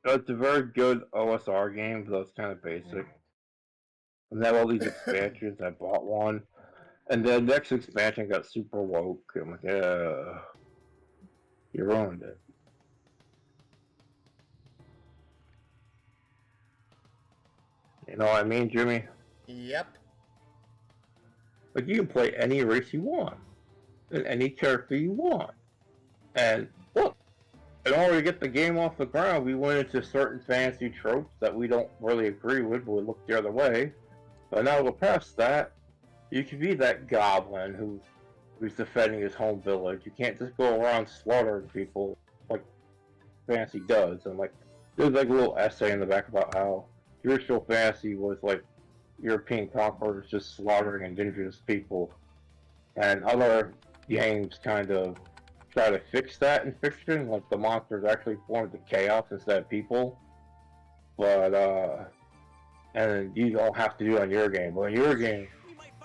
It's a very good OSR game, but it's kind of basic. And they have all these expansions. I bought one. And the next expansion got super woke. I'm like, yeah, you ruined it. You know what I mean, Jimmy? Yep. Like, you can play any race you want. And any character you want. And, look, in order to get the game off the ground, we went into certain fantasy tropes that we don't really agree with, but we look the other way. But now we're past that. You can be that goblin who's defending his home village. You can't just go around slaughtering people like fantasy does. And like, there's like a little essay in the back about how traditional fantasy was like European conquerors just slaughtering indigenous people. And other games kind of try to fix that in fiction, like the monsters actually form into chaos instead of people. But and you don't have to do it on your game. But in your game,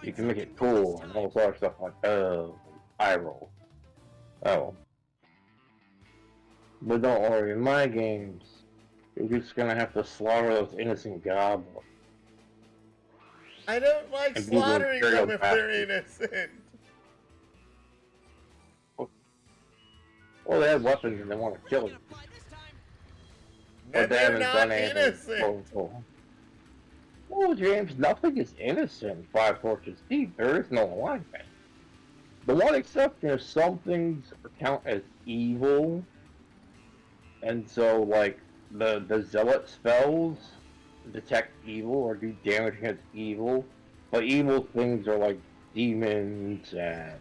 you can make it cool and all sorts of stuff like, oh, eye roll. Oh. But don't worry, in my games, you're just gonna have to slaughter those innocent goblins. I don't like And people slaughtering carry them them if they're back. innocent. Well, they have weapons and they want to kill you. And they they're haven't not done anything innocent. horrible. Well, James, nothing is innocent in 5 Torches Deep. There is no alignment. The one exception is some things count as evil. And so, like, the zealot spells detect evil or do damage against evil. But evil things are like demons and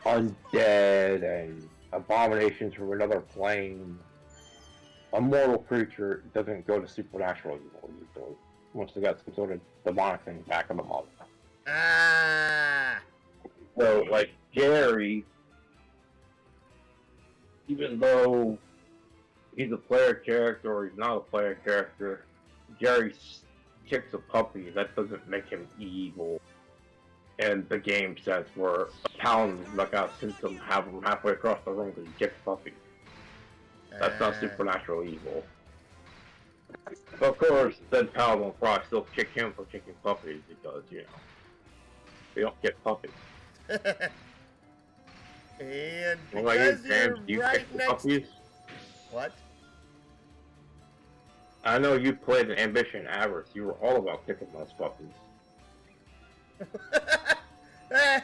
undead and abominations from another plane. a mortal creature doesn't go to supernatural evil usually. Once they got some sort of demonic thing back of them all. Ah. So, like, Gary, even though he's a player character or he's not a player character, Gary kicks a puppy. That doesn't make him evil. And the game says where a paladin like out symptom have him halfway across the room because he kicks a puppy. That's not supernatural evil. Of course, then Paladin will probably still kick him for kicking puppies because, you know, they don't get puppies. And Well, like you, because you're James, do you right kick the next. puppies? What? I know you played an Ambition Avarice. You were all about kicking those puppies. I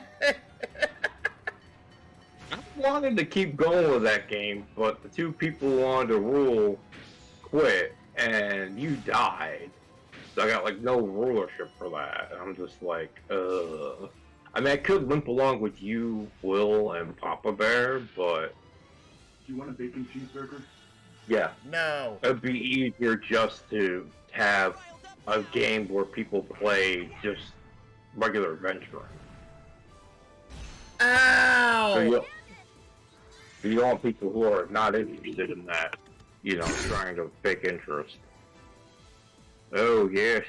wanted to keep going with that game, but the two people who wanted to rule quit, and you died. So I got like no rulership for that. And I'm just like, I mean, I could limp along with you, Will, and Papa Bear, but Do you want a bacon cheeseburger? yeah, No. it'd be easier just to have a game where people play just regular adventure. Ow! So you want people who are not interested in that, you know, trying to fake interest. Oh yes,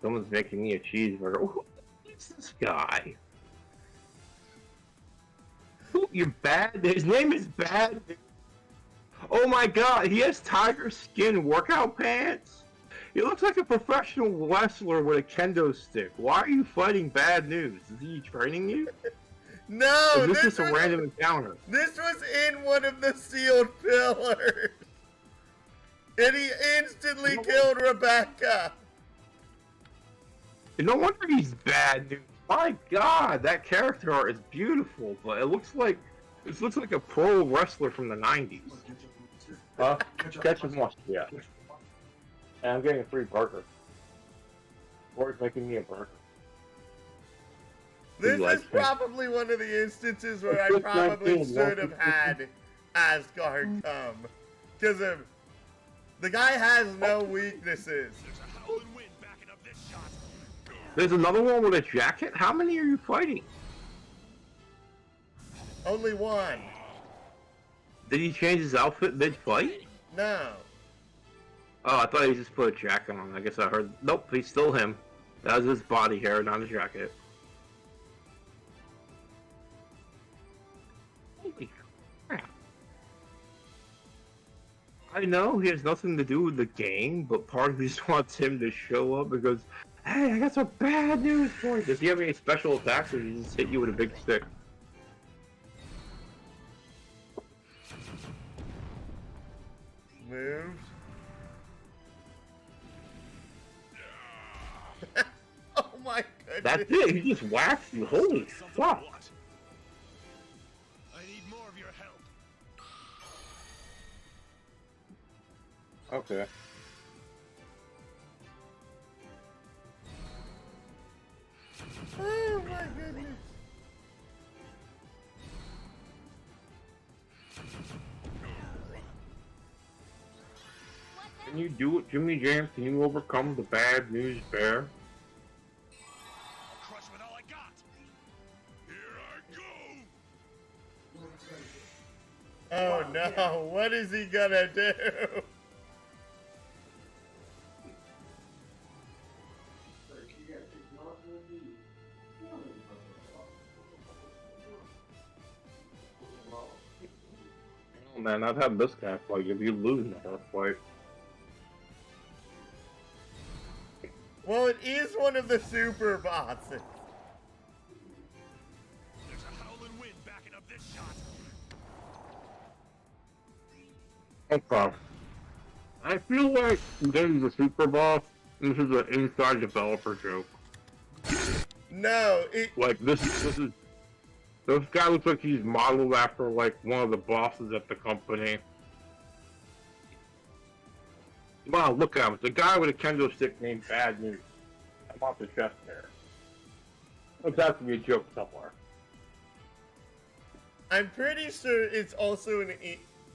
someone's making me a cheeseburger. Who is this guy? Who, you bad? His name is Bad. Oh my god, he has tiger skin workout pants? He looks like a professional wrestler with a kendo stick. Why are you fighting Bad News? Is he training you? No! Or is this just a was, random encounter? This was in one of the sealed pillars! And he instantly killed Rebecca! No wonder he's Bad News. My god, that character art is beautiful, but it looks like a pro wrestler from the 90s. Ketchup mustard, yeah. And I'm getting a free burger. Or making me a burger. This Like is probably one of the instances where I probably should have had Asgard come. Because the guy has no weaknesses. There's a howling wind backing up this shot. There's another one with a jacket? How many are you fighting? Only one. Did he change his outfit mid-fight? No. Oh, I thought he just put a jacket on. I guess I heard. Nope, he's still him. That was his body hair, not his jacket. Holy crap. I know he has nothing to do with the game, but part of me just wants him to show up and goes, "Hey, I got some bad news for you." Does he have any special attacks, or does he just hit you with a big stick? Moved. Oh my goodness. That's it. He just whacks you. Holy Something fuck! what? I need more of your help. Okay. Oh my goodness. Can you do it, Jimmy James? Can you overcome the Bad News Bear? I'll crush with all I got. Here I go. Oh no, what is he gonna do? Oh man, I've had this kind of fight. If you lose in that fight. Well, it is one of the super bosses. There's a howling wind backing up this shot. Okay. I feel like this is a super boss. This is an inside developer joke. No, Like this is. This guy looks like he's modeled after like one of the bosses at the company. Wow, look at him. It's a guy with a kendo stick named Bad News. I'm off the chest there. Looks has to be a joke somewhere. I'm pretty sure it's also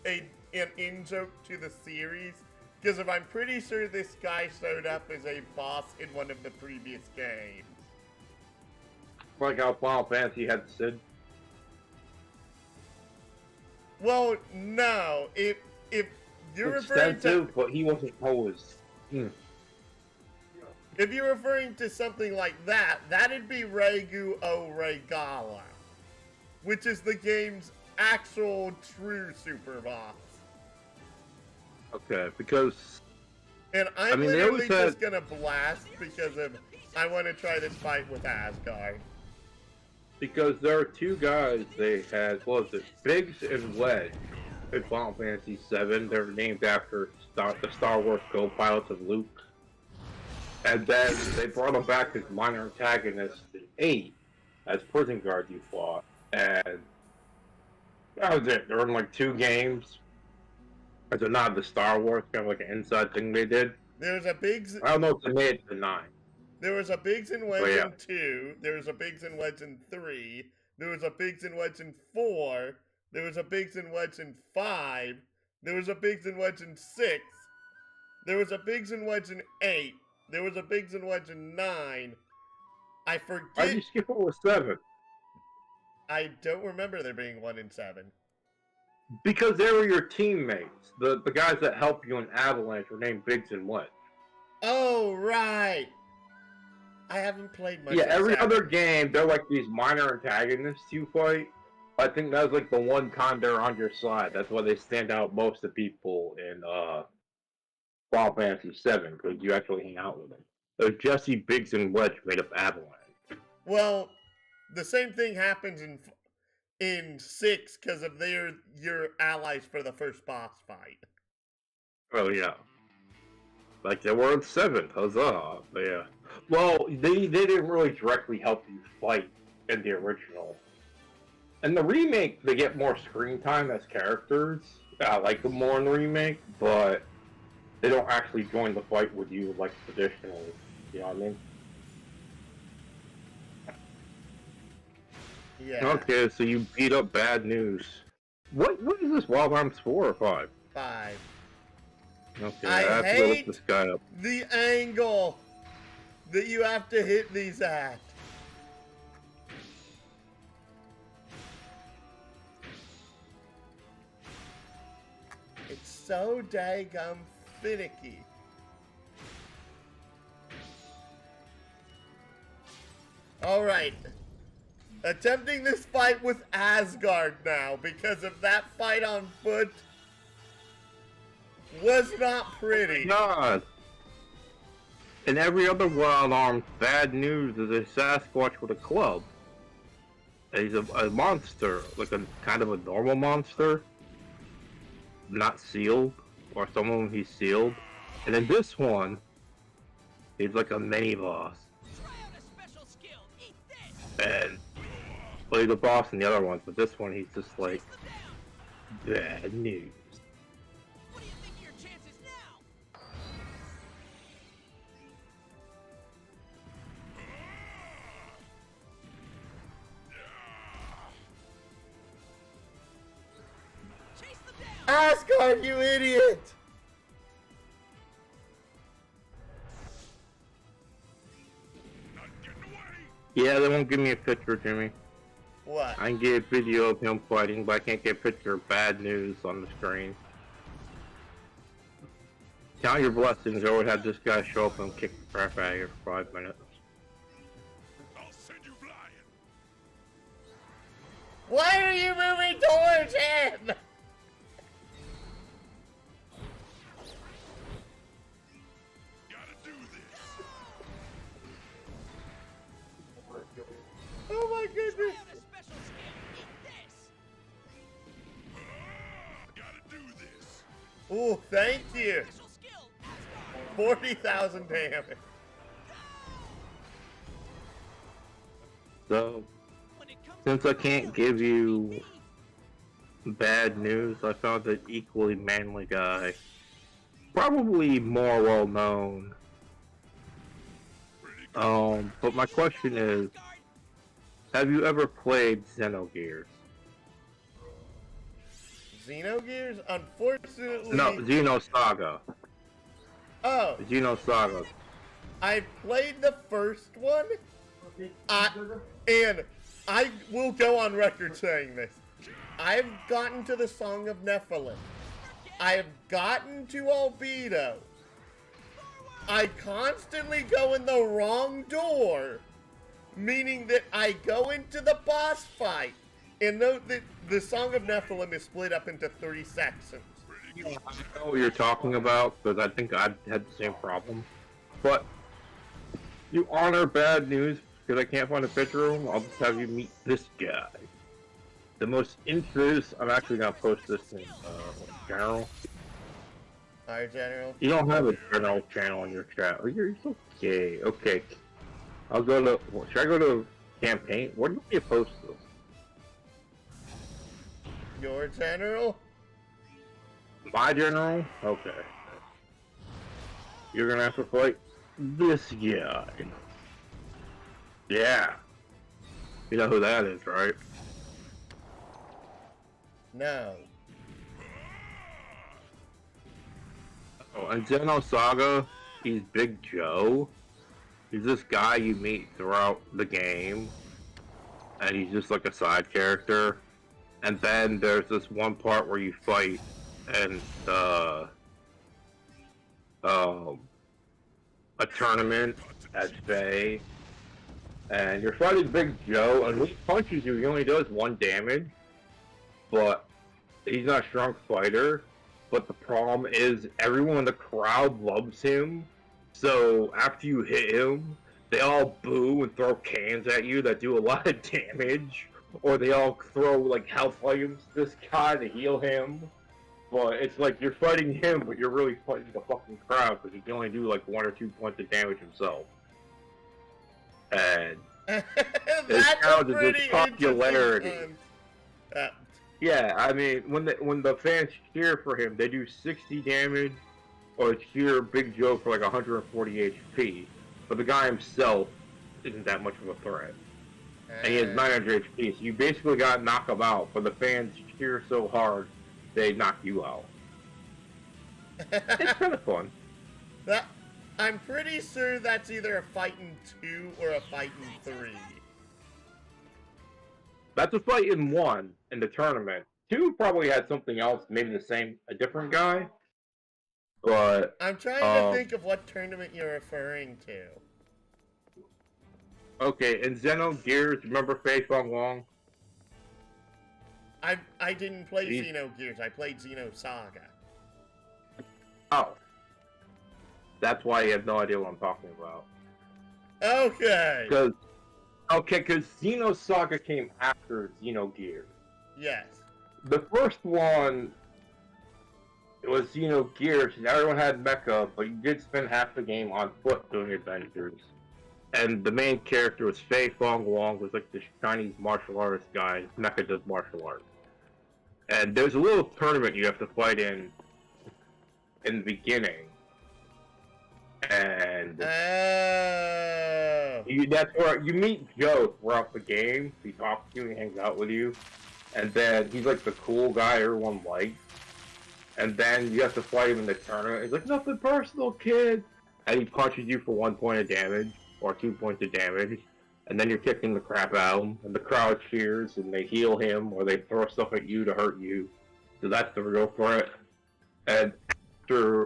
a an in-joke to the series, because if I'm pretty sure this guy showed up as a boss in one of the previous games. Like how Final Fantasy had Sid. Well, no. If you're referring Extensive, to but he wasn't always. if you're referring to something like that, that'd be Regu o Regala, which is the game's actual true super boss. Okay, because And I'm mean, they literally always just gonna blast because of I want to try this fight with Asgard. there are two guys they had, what was it, Biggs and Wedge in Final Fantasy VII. They're named after the Star Wars co-pilots of Luke. And then they brought them back as minor antagonists in 8 as prison guards you fought. And that was it. They were in like 2 games. As a nod to Star Wars, kind of like an inside thing they did. There's a Biggs. I don't know if they made it to 9. There was a Biggs and Wedge Oh, yeah. in 2. There was a Biggs and Wedge in 3. There was a Biggs and Wedge in 4. There was a Biggs and Wedge in 5. There was a Biggs and Wedge in 6. There was a Biggs and Wedge in 8. There was a Biggs and Wedge in 9. I Why'd forget. you skip over 7? I don't remember there being one in 7. Because they were your teammates. The guys that helped you in Avalanche were named Biggs and Wedge. Oh, right. I haven't played much. Yeah, of every 7. other game, they're like these minor antagonists you fight. I think that was like the one time they're on your side. That's why they stand out most to people in Final Fantasy VII, because you actually hang out with them. So Jesse, Biggs, and Wedge made up Avalanche. Well, the same thing happens in 6 because of they're your allies for the first boss fight. Oh yeah. Like they were in 7, huzzah. But yeah. Well, they didn't really directly help you fight in the original. In the remake, they get more screen time as characters. I like them more in the remake, but they don't actually join the fight with you like traditionally. You know what I mean? Yeah. Okay, so you beat up Bad News. What is this? Wild Arms 4 or 5? 5. Okay, I I have to go hate look this guy up. the angle that you have to hit these at. It's so daggum finicky. Alright. Attempting this fight with Asgard now because of that fight on foot was not pretty. God! In every other Wild Arms, Bad News is a Sasquatch with a club. He's a monster, like a kind of a normal monster. Not sealed, or some of them he's sealed. And in this one, he's like a mini boss. Try out a special skill. Eat this. And play the boss in the other ones, but this one he's just like Chase them down. Bad News. What do you think of your chances now? Chase them down. Asgard, you idiot! Not getting away! Yeah, they won't give me a picture, Jimmy. What? I can get a video of him fighting, but I can't get a picture of Bad News on the screen. Count your blessings, I would have this guy show up and kick the crap out of you for 5 minutes. I'll send you flying! Why are you moving towards him? Gotta do this! Oh my Try goodness. out a special skill. Eat this. Gotta do this! Oh, thank you. Special skill. Asgard. 40,000 damage. So, When it comes since to I can't skill, give you eat these. Bad News, I found an equally manly guy. Probably more well known. But my question is, Asgard. have you ever played Xenogears? Xenogears? Unfortunately. No, Xenosaga. Oh, Xenosaga. I played the first one. And I will go on record saying this. I've gotten to the Song of Nephilim. I have gotten to Albedo. I constantly go in the wrong door, meaning that I go into the boss fight. And the Song of Nephilim is split up into 3 sections. I know what you're talking about, because I think I had the same problem. But you honor bad news because I can't find a picture of him. I'll just have you meet this guy. The most infamous. I'm actually gonna post this in general. Alright, General. You don't have a general channel in your chat. Oh, it's okay. Okay. I'll go to. Should I go to campaign? Where do you post this? Your General? My general? Okay. You're gonna have to fight this guy. Yeah. You know who that is, right? No. Oh, in Xenosaga, he's Big Joe. He's this guy you meet throughout the game. And he's just like a side character. And then there's this one part where you fight and a tournament at Faye, and you're fighting Big Joe, and when he punches you, he only does 1 damage, but he's not a strong fighter. But the problem is everyone in the crowd loves him, so after you hit him, they all boo and throw cans at you that do a lot of damage, or they all throw like health items to this guy to heal him. But it's like you're fighting him, but you're really fighting the fucking crowd because he can only do like 1 or 2 points of damage himself. And That's a pretty popularity. interesting Yeah, I mean, when the fans cheer for him, they do 60 damage, or cheer Big Joe for like 140 HP. But the guy himself isn't that much of a threat, and he has 900 HP. So you basically got to knock him out. But the fans cheer so hard, they knock you out. It's kind of fun. I'm pretty sure that's either a Fightin' 2 or a Fightin' 3. That's a fight in 1 in the tournament. 2 probably had something else, maybe a different guy. But I'm trying to think of what tournament you're referring to. Okay, in Xenogears, remember Fei Feng Wong? I didn't play Xenogears, I played Xenosaga. Oh. That's why you have no idea what I'm talking about. Okay. Because Xenosaga came after Xenogears. Yes. The first one, it was Xenogears, and everyone had mecha, but you did spend half the game on foot doing adventures. And the main character was Fei Feng Wong, was like this Chinese martial artist guy. Mecha does martial arts. And there's a little tournament you have to fight in the beginning. And that's where you meet Joe throughout the game. He talks to you, he hangs out with you. And then he's like the cool guy everyone likes. And then you have to fight him in the tournament. He's like, nothing personal, kid. And he punches you for 1 point of damage, or 2 points of damage. And then you're kicking the crap out of him. And the crowd cheers, and they heal him, or they throw stuff at you to hurt you. So that's the real threat. And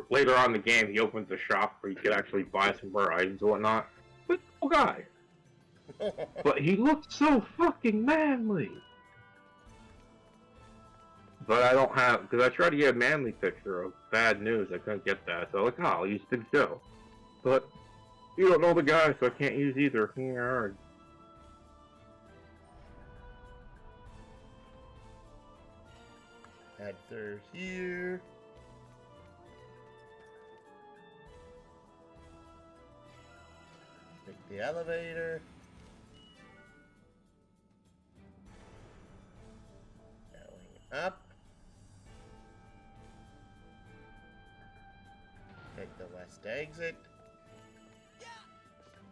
later on in the game, he opens a shop where you can actually buy some rare items and whatnot. But cool guy. But he looked so fucking manly. But I don't have, because I tried to get a manly picture of bad news, I couldn't get that. So like, I'll use Big Joe. But you don't know the guy, so I can't use either. Yeah. Head through here. Take the elevator. Going up. Take the west exit.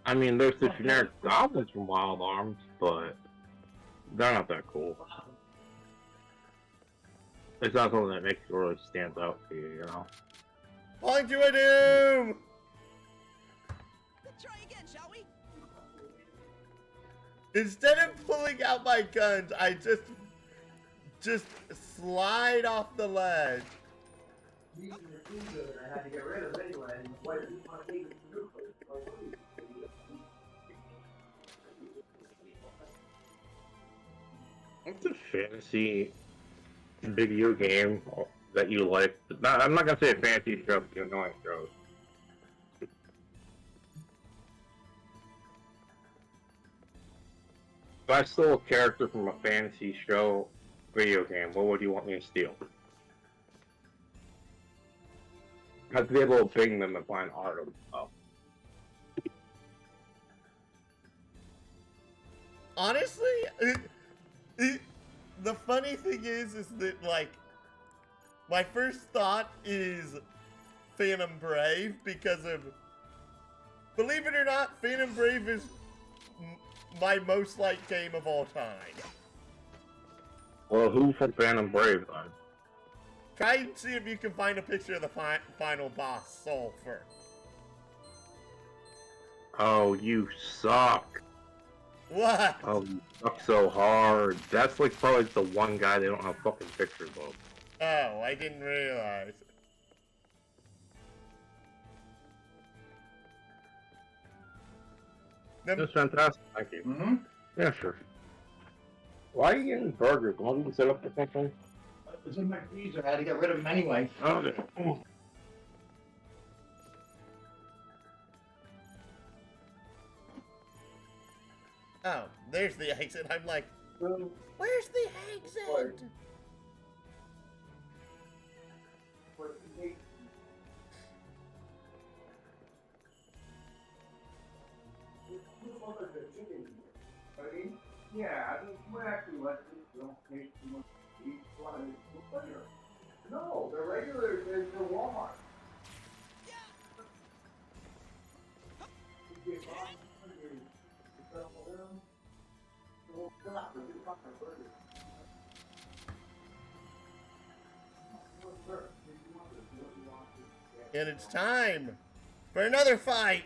I mean, there's the generic goblins from Wild Arms, but they're not that cool. It's not something that makes it really stand out to you, you know? Falling to a doom! Let's try again, shall we? Instead of pulling out my guns, I just slide off the ledge. What's a fantasy video game that you like? I'm not gonna say a fantasy show, because you know I shows. If I stole a character from a fantasy show video game, what would you want me to steal? I have to be able to bing them and find art of them. Oh. Honestly, the funny thing is that, like, my first thought is Phantom Brave because of, believe it or not, Phantom Brave is my most liked game of all time. Well, who from Phantom Brave then? Try and see if you can find a picture of the final boss, Sulfur. Oh, you suck. What? Oh, you suck so hard. That's like probably the one guy they don't have fucking pictures of. Oh, I didn't realize. That's fantastic. Thank you. Mm-hmm. Yeah, sure. Why are you getting burgers? Want to set up the something? It was in my freezer. I had to get rid of them anyway. Okay. Oh, there's the exit. I'm like, where's the exit? Yeah, I mean, you actually let it don't take too much to eat. No, they're regular, they're Walmart. And it's time for another fight.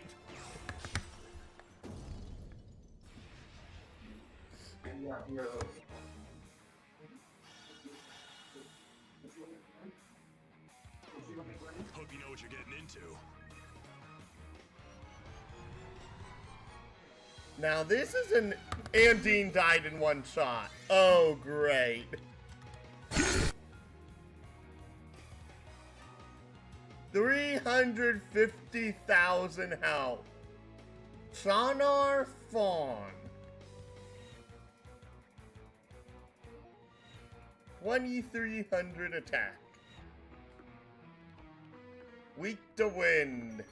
Hope you know what you're getting into. Now this is an Andine died in one shot. Oh great. $350,000 health. Sonar Fawn. 2,300 attack. Weak to wind.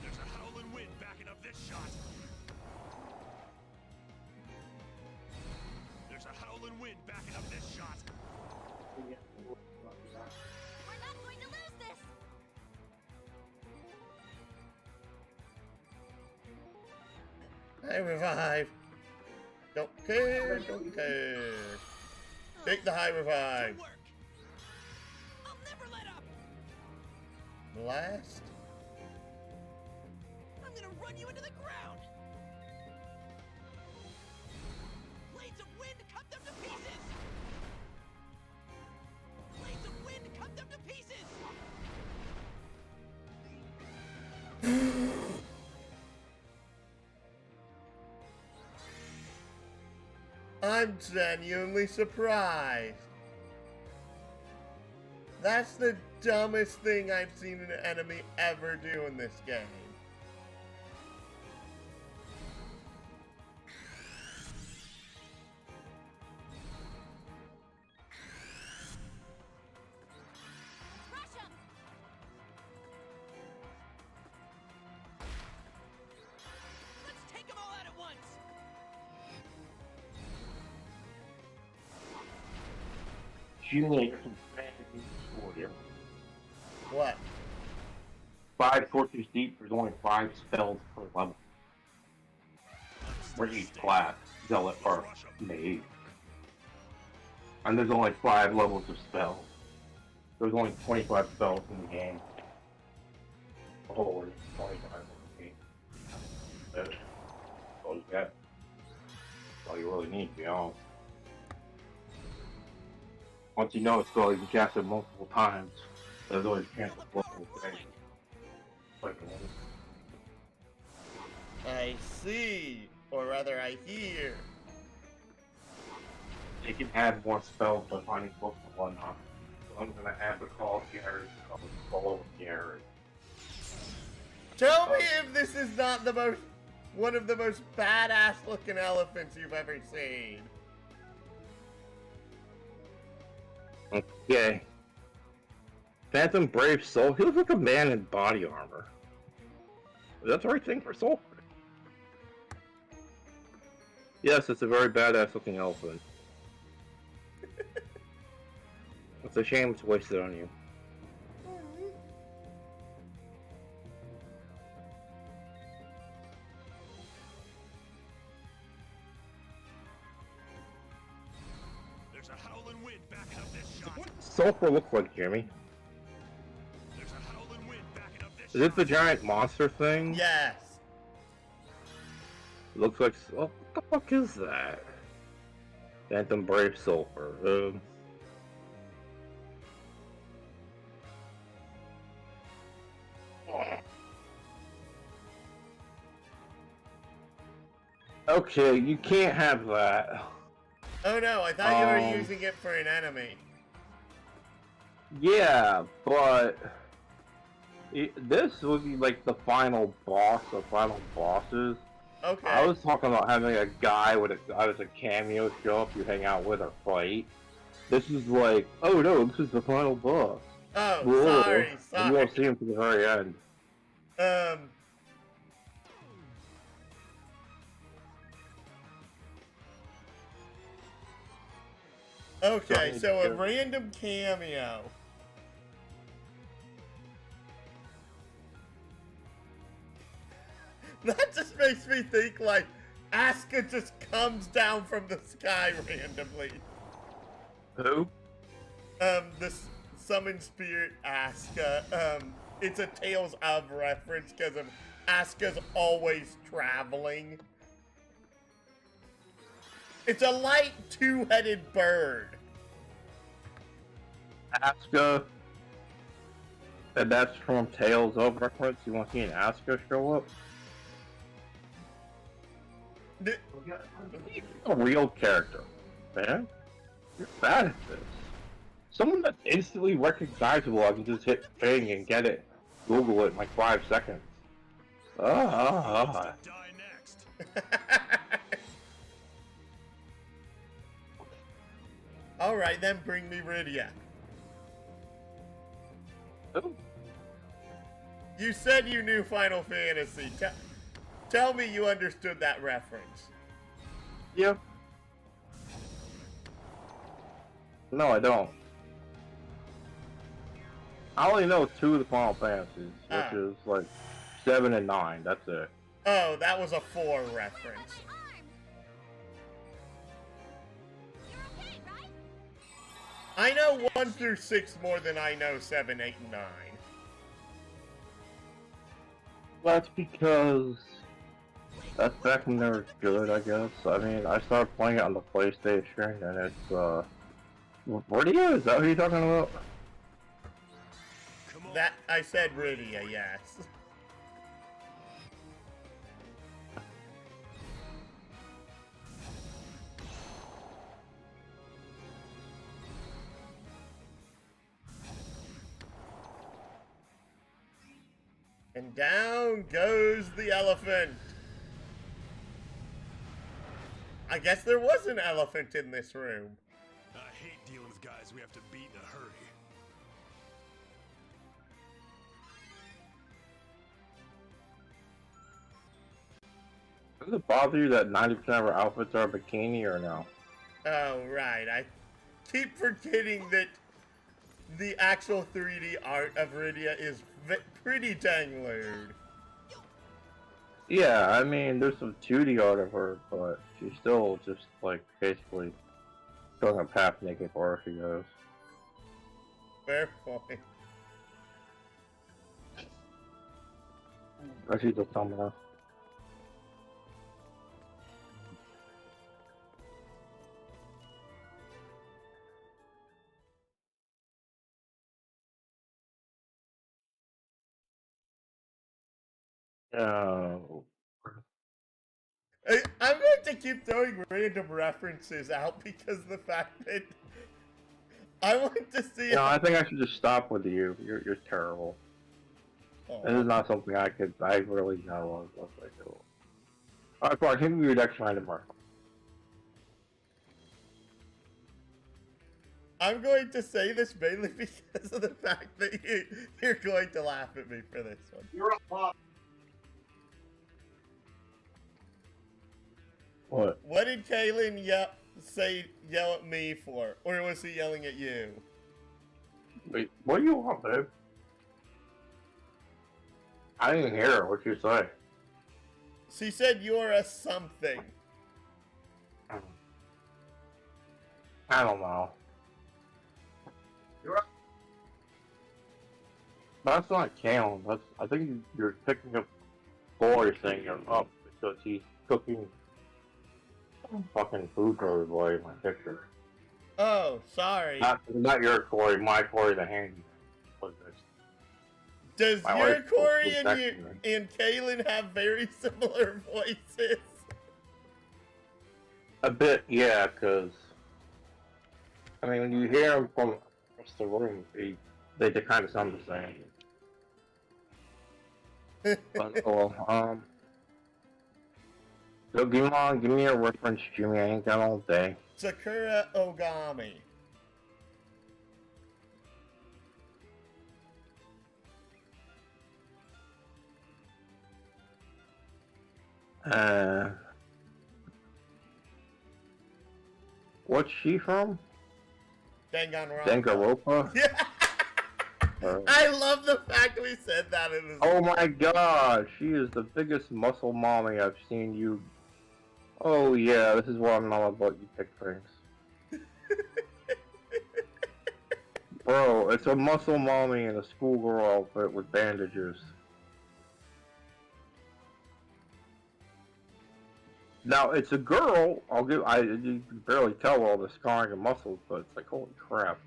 There's a howling wind backing up this shot. There's a howling wind backing up this shot. We're not going to lose this. I revive. Don't care, don't care. Take the high revive. Work. I'll never let up. Blast. I'm gonna run you into the ground. Blades of wind, cut them to pieces. Blades of wind, cut them to pieces. I'm genuinely surprised. That's the dumbest thing I've seen an enemy ever do in this game. Rush 'em. Let's take them all out at once. Accumulate some fantasy for you. What? 5 torches deep, there's only 5 spells per level. for each class Zealot are made. And there's only 5 levels of spells. There's only 25 spells in the game. Oh, it's 25 in the game. That's all you got. That's all you really need, to be honest. Once you know it's spell, you can cast it multiple times. There's always a chance of multiple things. Like, I see, or rather, I hear. you can add more spells by finding books and whatnot. So I'm gonna add the Call of Garrett, Call of Garrett. Tell me if this is not one of the most badass looking elephants you've ever seen. Okay. Phantom Brave Soul. He looks like a man in body armor. That's the right thing for Soul. Yes, it's a very badass looking elephant. It's a shame it's wasted on you. There's a howling wind backing up this shot. What does Sulfur look like, Jimmy? There's a howling wind backing up this Is it the shot. giant monster thing? Yes. Looks like. Oh, what the fuck is that? Phantom Brave Sulfur. Okay, you can't have that. Oh no, I thought you were Um, using it for an enemy. Yeah, but this would be like the final boss or final bosses. Okay. I was talking about having a guy with a cameo show up you hang out with or fight. This is like, oh no, this is the final boss. Oh, Whoa. sorry, And you sorry. won't see him to the very end. Okay, Giant so a jerk. random cameo. That just makes me think like Asuka just comes down from the sky randomly. Who? This summon spirit Asuka. It's a Tales of reference because of Asuka's always traveling. It's a light two-headed bird. Asuka. And that's from Tales of reference. You want to see an Asuka show up? D- A real character, man. You're bad at this. Someone that's instantly recognizable, I can just hit Bing and get it. Google it in like 5 seconds. Die next. Alright, then bring me Rydia. Oh, You said you knew Final Fantasy. Tell me you understood that reference. yeah. No, I don't. I only know 2 of the Final Fantasies, Ah. which is like 7 and 9. That's it. Oh, that was a 4 reference. You're okay, right? I know 1 through 6 more than I know 7, 8, and 9. That's because that's back when they were good, I guess. I mean, I started playing it on the PlayStation, and it's Rydia? Is that what you're talking about? Come on. That I said Rydia, yes. And down goes the elephant. I guess there was an elephant in this room. I hate dealing with guys we have to beat in a hurry. Does it bother you that 90% of our outfits are bikini or no? Oh, right. I keep forgetting that the actual 3D art of Rydia is pretty dang lewd. Yeah, I mean, there's some 2D art of her, but she's still just like basically showing up half naked wherever she goes. Fair point. Or she's just someone else. Oh. I'm going to keep throwing random references out because the fact that I want to see. No, I think I should just stop with you. You're terrible. Oh. This is not something I really know of. Like, alright, fine. Give me your next random mark. I'm going to say this mainly because of the fact that you're going to laugh at me for this one. You're a pop. What? What did Kaylin yell at me for? Or was he yelling at you? Wait, what do you want, babe? I didn't hear what you say. She said you're a something. I don't know. You're a... That's not Kalen. I think you're picking up boy saying you're up because he's cooking fucking food for everybody in my picture. Oh, sorry. Not your Corey, my Corey the handy. What is this? Does My your wife Corey was and texting and Kaylin have very similar voices? A bit, yeah, because I mean, when you hear them from across the room, they kind of sound the same. But, well, so give me a reference, Jimmy. I ain't got all day. Sakura Ogami. What's she from? Danganronpa. Danganronpa? Yeah. I love the fact we said that in this. Oh my god, she is the biggest muscle mommy I've seen you. Oh yeah, this is why I'm not about you pick things. Bro, it's a muscle mommy in a schoolgirl outfit with bandages. Now, it's a girl, you can barely tell all the scarring and muscles, but it's like, holy crap.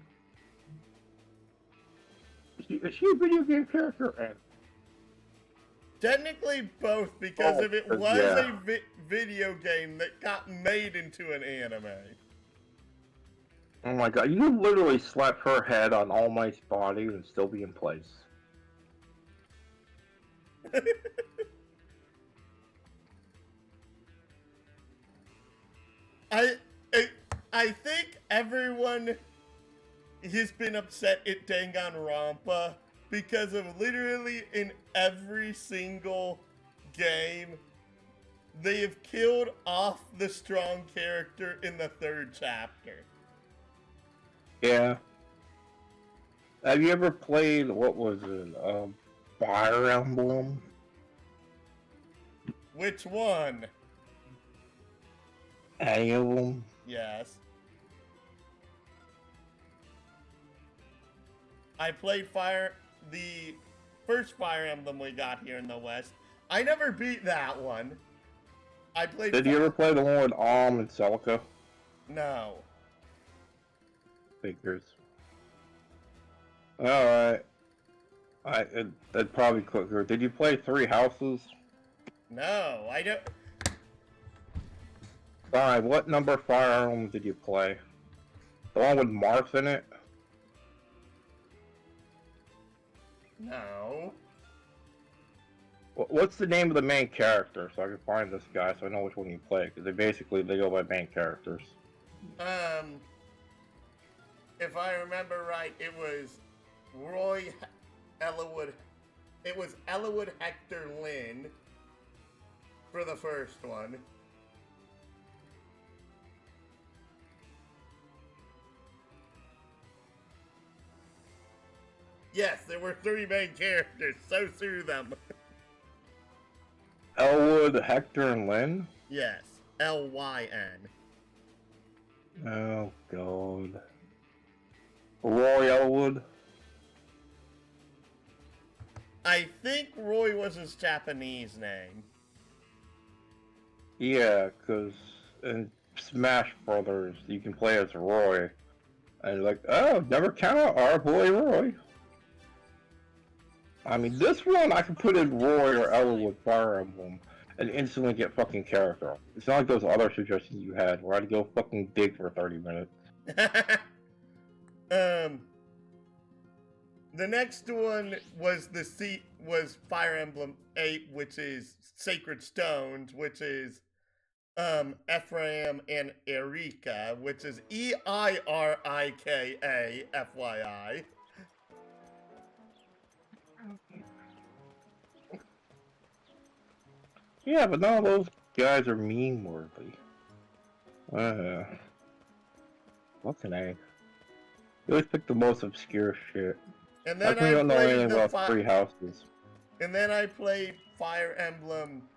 Is she a video game character? And Technically both, because Oh, if it was yeah. a video game that got made into an anime. oh my god, you could literally slap her head on All Might's body and still be in place. I think everyone has been upset at Danganronpa because of literally in every single game they have killed off the strong character in the third chapter. Yeah. Have you ever played, what was it, Fire Emblem? Which one? Any of them? Yes. I played the first Fire Emblem we got here in the West. I never beat that one. I played. Did you ever play the one with Alm and Celica? No. Figures. Alright. That'd probably quicker. Did you play Three Houses? No, I don't. Alright, what number Fire Emblem did you play? The one with Marth in it? No. What's the name of the main character so I can find this guy so I know which one you play? Because they go by main characters. If I remember right, it was Roy Elwood. It was Elwood Hector Lynn for the first one. Yes, there were 3 main characters, so sue them. Elwood, Hector, and Lynn? Yes, Lyn. Oh, God. Roy Elwood? I think Roy was his Japanese name. Yeah, because in Smash Brothers, you can play as Roy. And you're like, oh, never count out our boy Roy. I mean, this one I can put in Roy or Elwood Fire Emblem and instantly get fucking character. It's not like those other suggestions you had where I'd go fucking dig for 30 minutes. The next one was was Fire Emblem 8, which is Sacred Stones, which is Ephraim and Erika, which is Eirika, FYI. Yeah, but none of those guys are meme worthy. Fucking A. You always pick the most obscure shit. And How then come you don't know anything the about Three Houses? And then I played Fire Emblem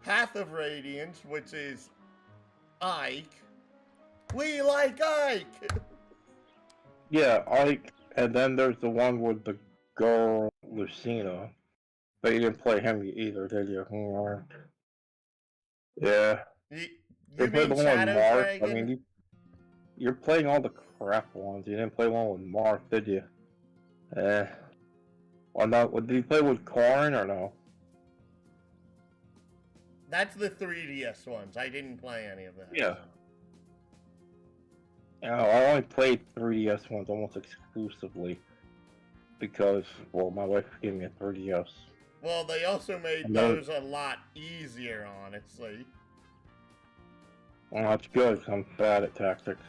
Path of Radiance, which is Ike. We like Ike! Yeah, Ike, and then there's the one with the girl, Lucina. But you didn't play him either, did you? Yeah. You played mean the one with Shadow Marth? Dragon? I mean, you're playing all the crap ones. You didn't play one with Marth, did you? Or not? Did you play with Corrin or no? That's the 3DS ones. I didn't play any of them. Yeah. Yeah, I only played 3DS ones almost exclusively because, well, my wife gave me a 3DS. Well, they also made those a lot easier, honestly. Well, that's good, 'cause I'm bad at tactics.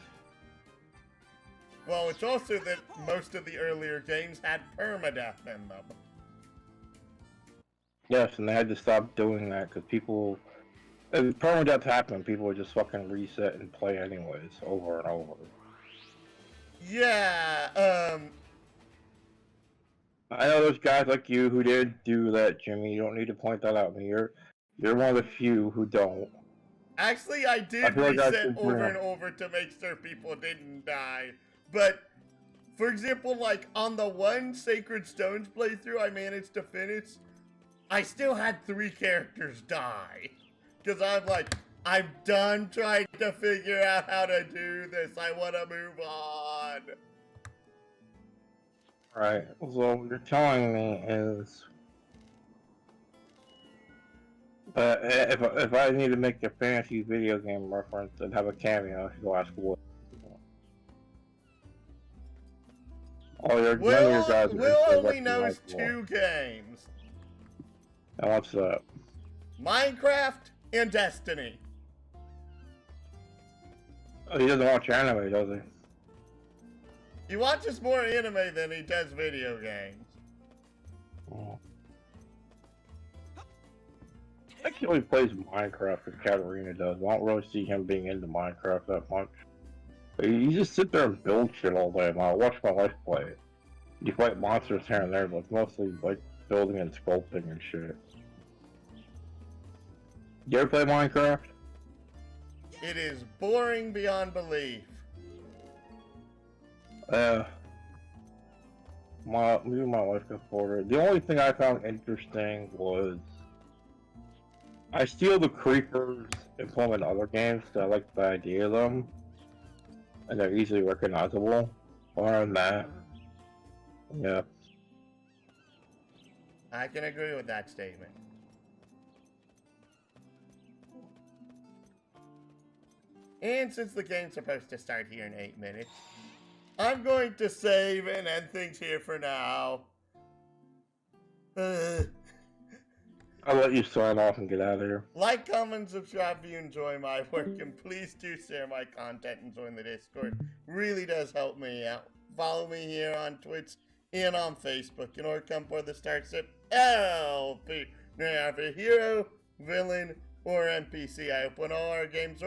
Well, it's also that most of the earlier games had permadeath in them. Yes, and they had to stop doing that because people... If permadeath happened, people would just fucking reset and play anyways, over and over. Yeah, I know there's guys like you who did do that, Jimmy. You don't need to point that out to me. You're one of the few who don't. actually, I did feel like I reset should- over and over to make sure people didn't die. But, for example, like, on the one Sacred Stones playthrough I managed to finish, I still had 3 characters die. Because I'm like, I'm done trying to figure out how to do this. I want to move on. Right. So what you're telling me is... if I need to make a fantasy video game reference and have a cameo, I should go ask Will. Oh, none of your guys Will are only knows recognizable. 2 games. And what's that? Minecraft and Destiny. Oh, he doesn't watch anime, does he? He watches more anime than he does video games. Oh. I think he only plays Minecraft as Katarina does. I don't really see him being into Minecraft that much. But you just sit there and build shit all day, and I watch my wife play it. You fight monsters here and there, but it's mostly like building and sculpting and shit. You ever play Minecraft? It is boring beyond belief. Me and my wife got bored. The only thing I found interesting was I steal the creepers and put them in other games because I like the idea of them, and they're easily recognizable. Other than that, yeah. I can agree with that statement. And since the game's supposed to start here in 8 minutes, I'm going to save and end things here for now. I'll let you sign off and get out of here. Like, comment, subscribe if you enjoy my work, and please do share my content and join the Discord. Really does help me out. Follow me here on Twitch and on Facebook, and or come for the Starship LP. Now, if a hero, villain, or NPC, I open all our games